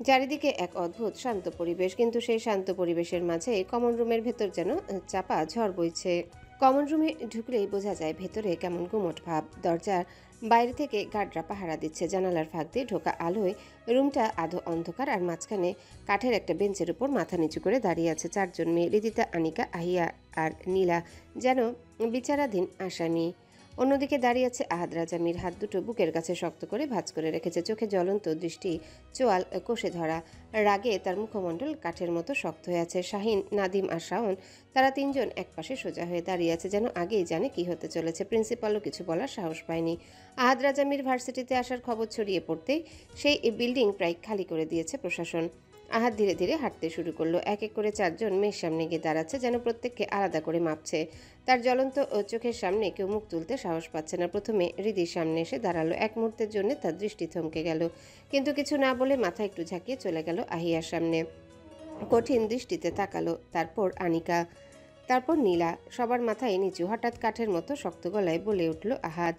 চারিদিকে এক অদ্ভুত শান্ত পরিবেশ, কিন্তু সেই শান্ত পরিবেশের মাঝে কমন রুমের ভেতর যেন চাপা ঝড় বইছে। কমন রুমে ঢুকলেই বোঝা যায় ভেতরে কেমন গুমট ভাব। দরজার বাইরে থেকে গার্ডরা পাহারা দিচ্ছে। জানালার ফাঁক দিয়ে ঢোকা আলোয় রুমটা আধো অন্ধকার, আর মাঝখানে কাঠের একটা বেঞ্চের উপর মাথা নিচু করে দাঁড়িয়ে আছে 4 জন মেয়ে, হৃদিতা, আনিকা, আহিয়া আর নীলা, যেন বিচারাধীন আসামি। অন্যদিকে দাঁড়িয়ে আছে আহাদ রাজামির, হাত দুটো বুকের কাছে শক্ত করে ভাঁজ করে রেখেছে, চোখে জ্বলন্ত দৃষ্টি, চোয়াল কষে ধরা। রাগে তার মুখমণ্ডল কাঠের মতো শক্ত হয়ে আছে। শাহিন, নাদিম আর শাওন, তারা তিনজন একপাশে সোজা হয়ে দাঁড়িয়ে আছে, যেন আগেই জানে কি হতে চলেছে। প্রিন্সিপালও কিছু বলার সাহস পায়নি। আহাদ রাজামির ভার্সিটিতে আসার খবর ছড়িয়ে পড়তেই সেই বিল্ডিং প্রায় খালি করে দিয়েছে প্রশাসন। আহাদ ধীরে ধীরে হাঁটতে শুরু করলো। এক এক করে চারজন মেয়ের সামনে গিয়ে দাঁড়াচ্ছে, যেন প্রত্যেককে আলাদা করে মাপছে। তার জ্বলন্ত চোখের সামনে কেউ মুখ তুলতে সাহস পাচ্ছে না। প্রথমে হৃদির সামনে এসে দাঁড়ালো। এক মুহূর্তের জন্য তার দৃষ্টি থমকে গেল, কিন্তু কিছু না বলে মাথা একটু ঝাঁকিয়ে চলে গেল আহিয়ার সামনে। কঠিন দৃষ্টিতে তাকালো, তারপর আনিকা, তারপর নীলা। সবার মাথায় নিচু। হঠাৎ কাঠের মতো শক্ত গলায় বলে উঠল আহাদ,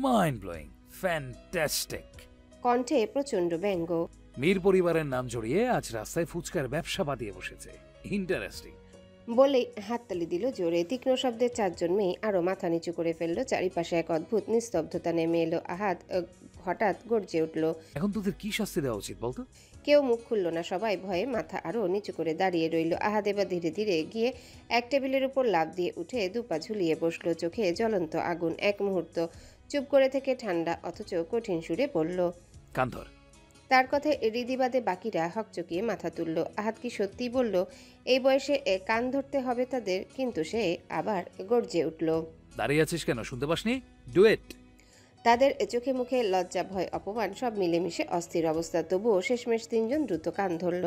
মাইন্ড ব্লোয়িং, ফ্যান্টাস্টিক। কণ্ঠে প্রচন্ড ব্যঙ্গ। মীর পরিবারের নাম জড়িয়ে আজ রাস্তায় ফুচকার ব্যবসা বাদিয়ে বসেছে, ইন্টারেস্টিং। বলেই হাততালি দিল জোরে। তীক্ষ্ণ শব্দে চারজন মেয়ে আরো মাথা নিচু করে ফেললো। চারিপাশে এক অদ্ভুত নিস্তব্ধতা নেমে এলো। আহাদ হঠাৎ গর্জে উঠল, এখন তোদের কি শাস্তি দেওয়া উচিত বলতো? কেউ মুখ খুলল না। সবাই ভয়ে মাথা আরো নিচু করে দাঁড়িয়ে রইল। আহাদ এবার ধীরে ধীরে গিয়ে এক টেবিলের উপর লাফ দিয়ে উঠে দুপা ঝুলিয়ে বসলো। চোখে জ্বলন্ত আগুন। এক মুহূর্ত চুপ করে থেকে ঠান্ডা অথচ কঠিন সুরে বলল, কান ধর। তার কথায় হৃদিবাদে বাকিরা হকচকিয়ে মাথা তুলল। আহাদ কি সত্যি বলল? এই বয়সে কান ধরতে হবে তাদের? কিন্তু সে আবার গর্জে উঠল, দাঁড়িয়ে আছিস কেন? শুনতে পাসনি? Do it. তাদের চোখে মুখে লজ্জা, ভয়, অপমান সব মিলেমিশে অস্থির অবস্থা। তবুও শেষমেশ তিনজন দ্রুত কান ধরল।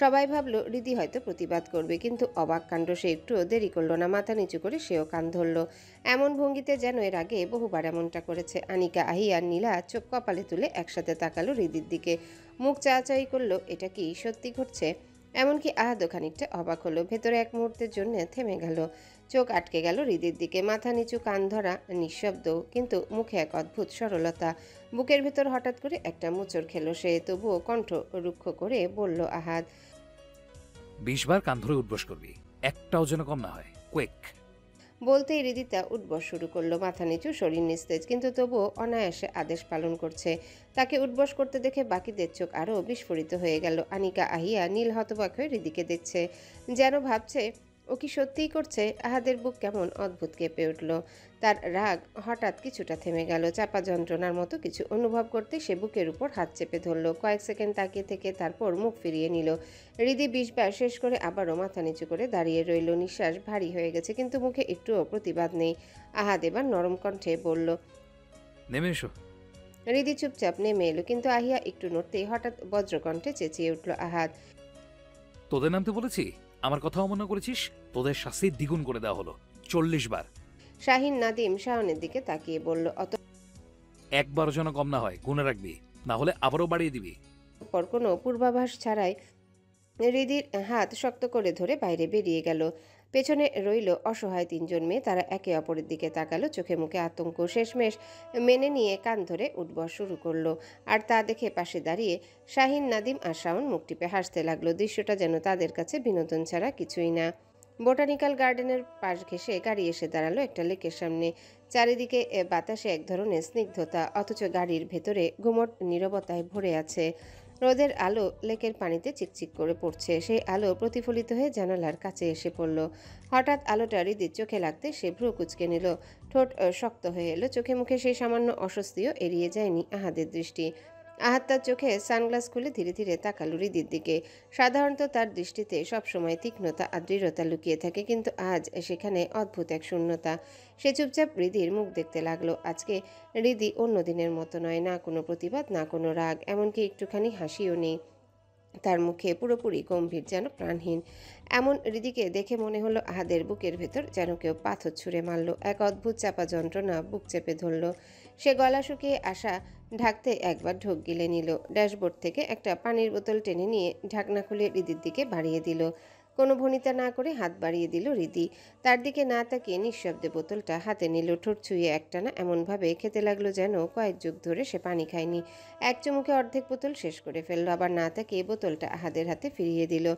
সবাই ভাবল হৃদি হয়তো প্রতিবাদ করবে, কিন্তু অবাক কাণ্ড, সে একটুও দেরি করলো না। মাথা নিচু করে সেও কান ধরল, এমন ভঙ্গিতে যেন এর আগে বহুবার এমনটা করেছে। আনিকা, আহিয়া, নীলা চোখ কপালে তুলে একসাথে তাকালো হৃদির দিকে। মুখ চাচাই করলো, এটা কি সত্যি ঘটছে? এমনকি আহাদও খানিকটা অবাক হলো। ভেতরে এক মুহূর্তের জন্য থেমে গেল। চোখ আটকে গেল হৃদির দিকে। মাথা নিচু, কান ধরা, নিঃশব্দ, কিন্তু মুখে এক অদ্ভুত সরলতা। বুকের ভেতর হঠাৎ করে একটা মোচড় খেলো সে। তবুও কণ্ঠ রুক্ষ করে বলল আহাদ, 20 বার কান ধরে উঠবস করবি, একটাও যেন কম না হয়, কুইক। বলতেই হৃদিতা উঠবস শুরু করলো। মাথা নিচু, শরীর নিস্তেজ, কিন্তু তবুও অনায়াসে আদেশ পালন করছে। তাকে উঠবস করতে দেখে বাকিদের চোখ আরও বিস্ফোরিত হয়ে গেল। আনিকা, আহিয়া, নীল হতবাক হয়ে হৃদিকে দেখছে, যেন ভাবছে ও কি সত্যিই করছে। আহাদের বুক কেমন অদ্ভুত কেঁপে উঠল। তার রাগ হঠাৎ কিছুটা থেমে গেল। চাপা যন্ত্রণার মতো কিছু অনুভব করতে সে বুকের উপর হাত চেপে ধরল। কয়েক সেকেন্ড তাকিয়ে থেকে তারপর মুখ ফিরিয়ে নিল। হৃদি 20 বার শেষ করে আবারও মাথা নিচু করে দাঁড়িয়ে রইল। নিঃশ্বাস ভারী হয়ে গেছে, কিন্তু মুখে একটুও প্রতিবাদ নেই। আহাদ এবার নরম কণ্ঠে বলল, নেমে এসো। হৃদি চুপচাপ নেমে এলো, কিন্তু আহিয়া একটু নড়তেই হঠাৎ বজ্রকণ্ঠে চেঁচিয়ে উঠল আহাদ, তোদের নামতে বলেছি, আমার কথা অমান্য করেছিস, তোদের শাস্তি দ্বিগুণ করে দেওয়া হলো, 40 বার। শাহিন, নাদিম শাওনের দিকে তাকিয়ে বলল, একবার যেন কম না হয়, গুনে রাখবি, না হলে আবারও বাড়িয়ে দিবি। পর কোনো পূর্বাভাস ছাড়াই হৃদির হাত শক্ত করে ধরে বাইরে বেরিয়ে গেল। পেছনে রইল অসহায় তিনজন মেয়ে। তারা একে অপরের দিকে তাকালো, চোখে মুখে আতঙ্ক। শেষমেশ মেনে নিয়ে কান ধরে উঠবস শুরু করলো। আর তা দেখে পাশে দাঁড়িয়ে শাহিন, নাদিম আর শাওন মুখ টিপে হাসতে লাগলো। দৃশ্যটা যেন তাদের কাছে বিনোদন ছাড়া কিছুই না। বোটানিক্যাল গার্ডেনের পাশ ঘেঁষে গাড়ি এসে দাঁড়ালো একটা লেকের সামনে। চারিদিকে বাতাসে এক ধরনের স্নিগ্ধতা, অথচ গাড়ির ভেতরে গুমট নীরবতায় ভরে আছে। রোদের আলো লেকের পানিতে চিকচিক করে পড়ছে। সেই আলো প্রতিফলিত হয়ে জানালার কাছে এসে পড়ল। হঠাৎ আলোটা হৃদির চোখে লাগতে সে ভ্রু কুঁচকে নিল। ঠোঁট শক্ত হয়ে এলো। চোখে মুখে সেই সামান্য অস্বস্তিও এড়িয়ে যায়নি আহাদের দৃষ্টি। আহাদ তার চোখে সানগ্লাস খুলে ধীরে ধীরে তাকালো হৃদির দিকে। সাধারণত তার দৃষ্টিতে সবসময় তীক্ষ্ণতা আর দৃঢ়তা লুকিয়ে থাকে, কিন্তু আজ সেখানে অদ্ভুত এক শূন্যতা। সে চুপচাপ হৃদির মুখ দেখতে লাগলো। আজকে হৃদি অন্য দিনের মতো নয়, না কোনো প্রতিবাদ, না কোনো রাগ, এমনকি একটুখানি হাসিও নেই। তার মুখে পুরোপুরি গম্ভীর, যেন প্রাণহীন। এমন হৃদিকে দেখে মনে হলো আহাদের বুকের ভেতর যেন কেউ পাথর ছুঁড়ে মারল। এক অদ্ভুত চাপা যন্ত্রণা বুক চেপে ধরল। সে গলা শুকিয়ে আসা ঢাকতে একবার ঢোক গিলে নিল। ড্যাশবোর্ড থেকে একটা পানির বোতল টেনে নিয়ে ঢাকনা খুলে হৃদির দিকে বাড়িয়ে দিল। কোনো ভনিতা না করে হাত বাড়িয়ে দিল হৃদি। তার দিকে না তাকিয়ে নিঃশব্দে বোতলটা হাতে নিল। ঠোঁট ছুঁয়ে একটানা এমনভাবে খেতে লাগলো যেন কয়েক যুগ ধরে সে পানি খায়নি। এক চুমুকে অর্ধেক বোতল শেষ করে ফেললো। আবার না তাকিয়ে বোতলটা আহাদের হাতে ফিরিয়ে দিল।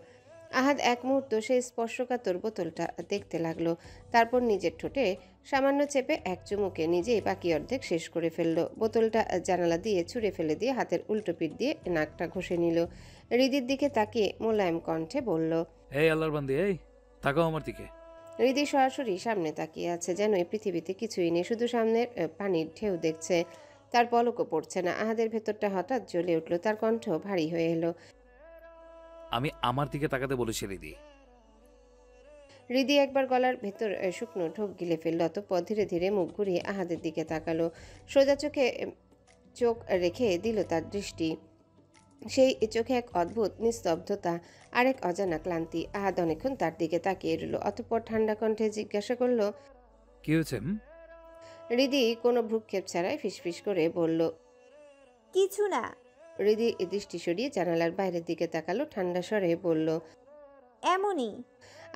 আহাদ এক মুহূর্ত সেই স্পর্শকাতর বোতলটা দেখতে লাগলো। তারপর নিজের ঠোঁটে সামান্য চেপে এক চুমুকে নিজেই বাকি অর্ধেক শেষ করে ফেললো। বোতলটা জানালা দিয়ে ছুঁড়ে ফেলে দিয়ে হাতের উল্টো পিঠ দিয়ে নাকটা ঘষে নিল। হৃদির দিকে তাকিয়ে মোলায়েম কণ্ঠে বলল, এই আল্লাহর বান্দি, এই তাকাও আমার দিকে। হৃদি সরাসরি সামনে তাকিয়ে আছে, যেন এই পৃথিবীতে কিছুই নেই, শুধু সামনের পানির ঢেউ দেখছে। তার পলকও পড়ছে না। আহাদের ভেতরটা হঠাৎ জ্বলে উঠল, তার কণ্ঠ ভারী হয়ে এলো। আমি আমার দিকে তাকাতে বলেছি রিদি। হৃদি একবার গলার ভেতর শুকনো ঢোক গিলে ফেলল, অতঃপর ধীরে ধীরে মুখ ঘুরিয়ে আহাদের দিকে তাকালো। সোজা চোখে চোখ রেখে দিল তার দৃষ্টি। সেই চোখে এক অদ্ভুত নিস্তব্ধতা আর এক অজানা ক্লান্তি। আহাদ অনেকক্ষণ তার দিকে তাকিয়ে রইল, অতঃপর ঠান্ডা কণ্ঠে জিজ্ঞাসা করল, কি হয়েছে? হৃদি কোনো ভ্রুক্ষেপ ছাড়াই ফিসফিস করে বলল, কিছু না। হৃদি দৃষ্টি সরিয়ে জানালার বাইরের দিকে তাকালো, ঠান্ডা স্বরে বলল, এমনই।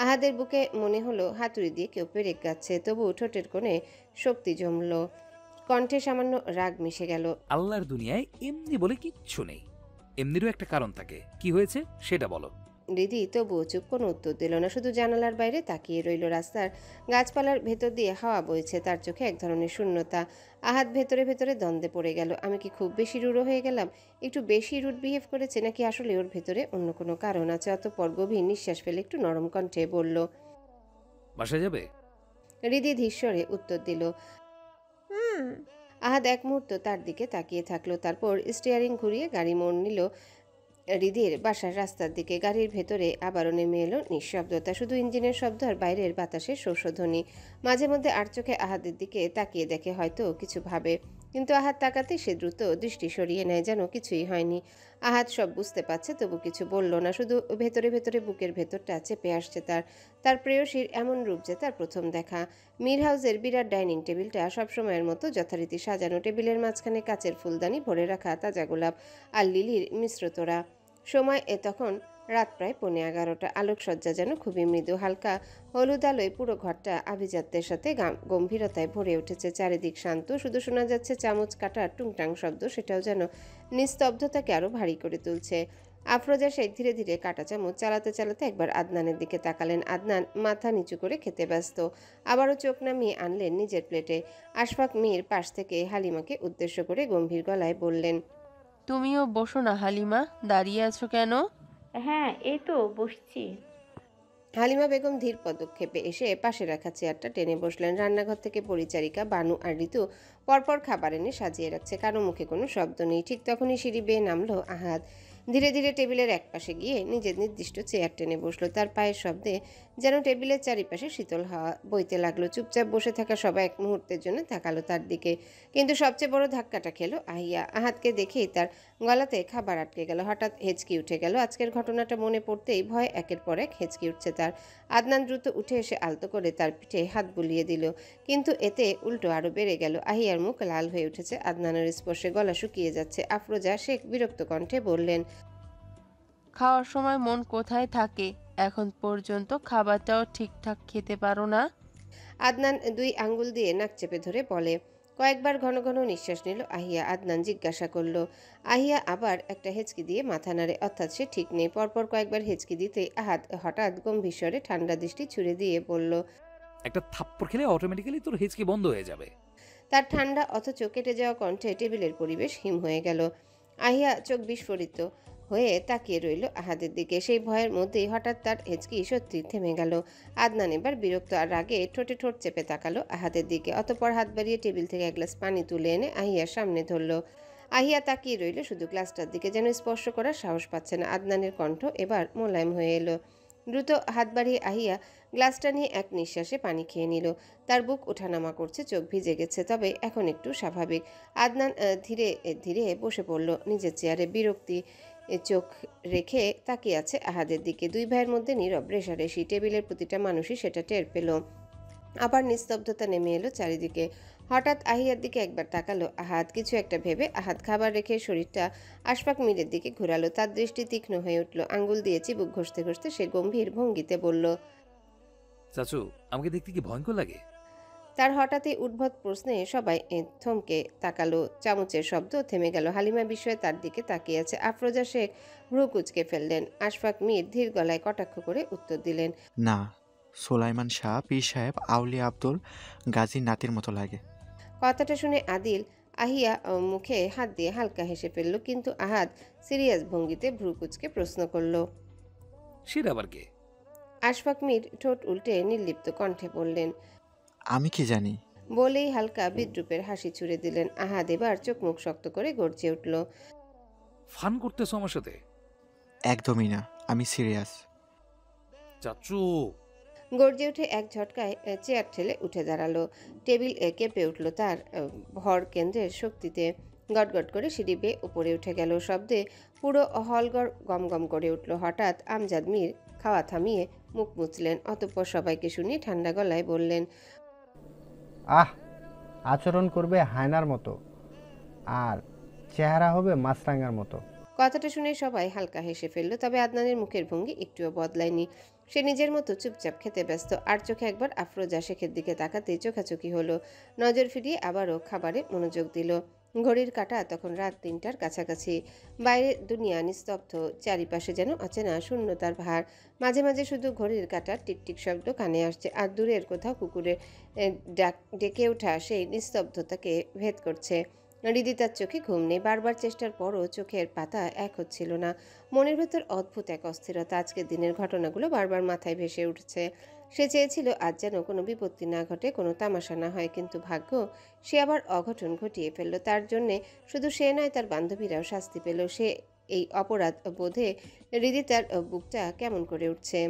আহাদের বুকে মনে হলো হাতুড়ি দিয়ে কেউ পেরেক গাচ্ছে, তবু ঠোঁটের কোণে শক্তি জমল, কণ্ঠে সামান্য রাগ মিশে গেল। আল্লাহর দুনিয়ায় এমনি বলে কিচ্ছু নেই, এমনিরও একটা কারণ থাকে। কি হয়েছে সেটা বলো। হৃদি তবুও চুপ, কোনো উত্তর দিল না, শুধু জানালার বাইরে তাকিয়ে রইল। রাস্তার গাছপালার ভেতর দিয়ে হাওয়া বইছে, তার চোখে এক ধরনের শূন্যতা। আহাদ ভেতরে ভেতরে দ্বন্দ্বে পড়ে গেল। আমি কি খুব বেশি রূঢ় হয়ে গেলাম? একটু বেশি রুড বিহেভ করেছে, নাকি আসলে ওর ভেতরে অন্য কোনো কারণ আছে? অতঃপর গভীর নিঃশ্বাস ফেলে একটু নরম কণ্ঠে বলল, বাসায় যাবে? হৃদি ধীরস্বরে উত্তর দিল। আহাদ এক মুহূর্ত তার দিকে তাকিয়ে থাকলো, তারপর স্টিয়ারিং ঘুরিয়ে গাড়ি মোড় নিল হৃদির বাসার রাস্তার দিকে। গাড়ির ভেতরে আবারও নেমে এলো নিঃশব্দতা, শুধু ইঞ্জিনের শব্দ আর বাইরের বাতাসের শোষধ্বনি। মাঝে মধ্যে আর চোখে আহাদের দিকে তাকিয়ে দেখে, হয়তো কিছু ভাবে, কিন্তু আহাদ তাকাতে সে দ্রুত দৃষ্টি সরিয়ে নেয়, যেন কিছুই হয়নি। আহাদ সব বুঝতে পারছে, তবু কিছু বলল না, শুধু ভেতরে ভেতরে বুকের ভেতরটা চেপে আসছে তার প্রেয়সীর এমন রূপ যে তার প্রথম দেখা। মির হাউসের বিরাট ডাইনিং টেবিলটা সবসময়ের মতো যথারীতি সাজানো, টেবিলের মাঝখানে কাচের ফুলদানি ভরে রাখা তাজা গোলাপ আর লিলির মিশ্রতরা। সময় তখন রাত প্রায় 11:15। আলোকসজ্জা যেন খুবই মৃদু, হালকা হলুদ আলোয় পুরো ঘরটা আভিজাত্যের সাথে গম্ভীরতায় ভরে উঠেছে। চারিদিক শান্ত, শুধু শোনা যাচ্ছে চামচ কাটার টুংটাং শব্দ, সেটাও যেন নিস্তব্ধতাকে আরো ভারী করে তুলছে। আফরোজা শেখ ধীরে ধীরে কাটা চামচ চালাতে চালাতে একবার আদনানের দিকে তাকালেন। আদনান মাথা নিচু করে খেতে ব্যস্ত, আবারও চোখ নামিয়ে আনলেন নিজের প্লেটে। আশফাক মীর পাশ থেকে হালিমাকে উদ্দেশ্য করে গম্ভীর গলায় বললেন, তুমিও বসো না হালিমা, দাঁড়িয়ে আছো কেন? হ্যাঁ, এই তো বসছি। হালিমা বেগম ধীর পদক্ষেপে এসে পাশে রাখা চেয়ারটা টেনে বসলেন। রান্নাঘর থেকে পরিচারিকা বানু আর ঋতু পরপর খাবার এনে সাজিয়ে রাখছে, কারো মুখে কোনো শব্দ নেই। ঠিক তখনই সিঁড়ি বেয়ে নামলো আহাদ। ধীরে ধীরে টেবিলের একপাশে গিয়ে নিজের নির্দিষ্ট চেয়ার টেনে বসলো। তার পায়ের শব্দে যেন টেবিলের চারিপাশে শীতল হাওয়া বইতে লাগলো। চুপচাপ বসে থাকা সবাই এক মুহূর্তের জন্য তাকালো তার দিকে, কিন্তু সবচেয়ে বড় ধাক্কাটা খেলো আহিয়া। আহাদকে দেখেই তার গলাতে খাবার আটকে গেল, হঠাৎ হেঁচকি উঠে গেল। আজকের ঘটনাটা মনে পড়তেই ভয় একের পর এক হেঁচকি উঠছে তার। আদনান দ্রুত উঠে এসে আলতো করে তার পিঠে হাত বুলিয়ে দিল, কিন্তু এতে উল্টো আরো বেড়ে গেল। আহিয়ার মুখ লাল হয়ে উঠেছে, আদনানের স্পর্শে গলা শুকিয়ে যাচ্ছে। আফরোজা শেখ বিরক্ত কণ্ঠে বললেন, খাওয়ার সময় মন কোথায় থাকে? এখন পর্যন্ত খাবারটাও ঠিকঠাক খেতে পারো না। আদনান দুই আঙ্গুল দিয়ে নাক চেপে ধরে বলে। কয়েকবার ঘন ঘন নিঃশ্বাস নিল আহিয়া। আদনান জিজ্ঞাসা করল। আহিয়া আবার একটা হেঁচকি দিয়ে মাথা নাড়ে, অর্থাৎ সে ঠিক নেই। পরপর কয়েকবার হেঁচকি দিতেই আহাদ হঠাৎ গম্ভীর স্বরে ঠান্ডা দৃষ্টি ছুড়ে দিয়ে বলল, একটা থাপ্পড় খেলে অটোমেটিক্যালি তোর হিচকি বন্ধ হয়ে যাবে। তার ঠান্ডা অথচ কেটে যাওয়া কণ্ঠে টেবিলের পরিবেশ হিম হয়ে গেল। আহিয়া চোখ বিস্ফোরিত হয়ে তাকিয়ে রইল আহাদের দিকে। সেই ভয়ের মধ্যেই হঠাৎ তার হেঁচকি সত্যি থেমে গেল। আদনান এবার বিরক্ত আর রাগে ঠোঁটে ঠোঁট চেপে তাকালো আহাদের দিকে, অতঃপর হাত বাড়িয়ে টেবিল থেকে এক গ্লাস পানি তুলে এনে আহিয়ার সামনে ধরল। আহিয়া তাকিয়ে রইল শুধু গ্লাসটার দিকে, যেন স্পর্শ করার সাহস পাচ্ছে না। আদনানের কণ্ঠ এবার মোলায়েম হয়ে এলো। দ্রুত হাত বাড়িয়ে আহিয়া গ্লাসটা নিয়ে এক নিঃশ্বাসে পানি খেয়ে নিল। তার বুক ওঠানামা করছে, চোখ ভিজে গেছে, তবে এখন একটু স্বাভাবিক। আদনান ধীরে ধীরে বসে পড়ল নিজের চেয়ারে, বিরক্তি চোখ রেখে তাকিয়ে আছে আহাদের দিকে। দুই ভাইয়ের মধ্যে নীরব রেশারেশি, টেবিলের প্রতিটা মানুষই সেটা টের পেল। আবার নিস্তব্ধতা নেমে এলো চারিদিকে। হঠাৎ আহিয়ার দিকে একবার তাকালো আহাদ, কিছু একটা ভেবে। আহাদ খাবার রেখে শরীরটা আশফাক মীরের দিকে ঘুরালো। তার দৃষ্টি তীক্ষ্ণ হয়ে উঠল। আঙ্গুল দিয়ে চিবুক ঘষতে ঘষতে সে গম্ভীর ভঙ্গিতে বলল, চাচু, আমাকে দেখতে কি ভয়ঙ্কর লাগে? তার হঠাৎই উদ্ভট প্রশ্নে সবাই থমকে তাকালো। চামচের শব্দ থেমে গেল। হালিমা বিস্ময়ে তার দিকে তাকিয়ে আছে। আফরোজা শেখ ভ্রু কুঁচকে ফেললেন। আশফাক মীর ধীর গলায় কটাক্ষ করে উত্তর দিলেন, না, সোলাইমান শাহ পীর সাহেব আউলিয়া আব্দুল গাজীর নাতির মতো লাগে। কথাটা শুনে আদিল আহিয়া মুখে হাত দিয়ে হালকা হেসে ফেলল, কিন্তু আহাদ সিরিয়াস ভঙ্গিতে ভ্রু কুঁচকে প্রশ্ন করল, সেটা আবার কে? আশফাক মীর ঠোঁট উল্টে নির্লিপ্ত কণ্ঠে বললেন। আমি কি জানি? বলেই হালকা বিদ্রুপের হাসি ছুড়ে দিলেন। আহাদ এবার চোখ মুখ শক্ত করে গর্জে উঠল। ফান করতেছো আমার সাথে? একদমই না, আমি সিরিয়াস। চাচু। গর্জে উঠে এক ঝটকায় চেয়ার ঠেলে উঠে দাঁড়ালো। টেবিল কেঁপে উঠল তার ভর কেন্দ্রের শক্তিতে। গটগট করে সিঁড়ি বেয়ে উপরে উঠে গেল। শব্দে পুরো হলঘর গমগম করে উঠল। হঠাৎ আমজাদ মীর খাওয়া থামিয়ে মুখ মুছলেন, অতঃপর সবাইকে শুনিয়ে ঠান্ডা গলায় বললেন, আহ, আচরণ করবে হায়নার মতো আর চেহারা হবে মাছরাঙার মতো। কথাটা শুনে সবাই হালকা হেসে ফেলল। তবে আদনানের মুখের ভঙ্গি একটুও বদলায়নি। সে নিজের মতো চুপচাপ খেতে ব্যস্ত। আর চোখে একবার আফরোজা শেখের দিকে তাকাতেই চোখাচোখি হলো। নজর ফিরিয়ে আবারও খাবারে মনোযোগ দিল। ঘড়ির কাঁটা তখন রাত ৩টার কাছাকাছি। বাইরের দুনিয়া নিস্তব্ধ, চারিপাশে যেন অচেনা শূন্যতার ভার। মাঝে মাঝে শুধু ঘড়ির কাঁটার টিকটিক শব্দ কানে আসছে, আর দূরের কোথাও কুকুরের ডেকে ওঠা সেই নিস্তব্ধতাকে ভেদ করছে। হৃদিতার চোখে ঘুম নেই। বারবার চেষ্টার পরও চোখের পাতা এক হচ্ছিল না। মনের ভেতর অদ্ভুত এক অস্থিরতা। আজকের দিনের ঘটনাগুলো বারবার মাথায় ভেসে উঠছে। সে চেয়েছিল আজ যেন কোনো বিপত্তি না ঘটে, কোনো তামাশা না হয়, কিন্তু ভাগ্য সে আবার অঘটন ঘটিয়ে ফেলল। তার জন্যে শুধু সে নয়, তার বান্ধবীরাও শাস্তি পেল। সে এই অপরাধ বোধে হৃদিতার বুকটা কেমন করে উঠছে।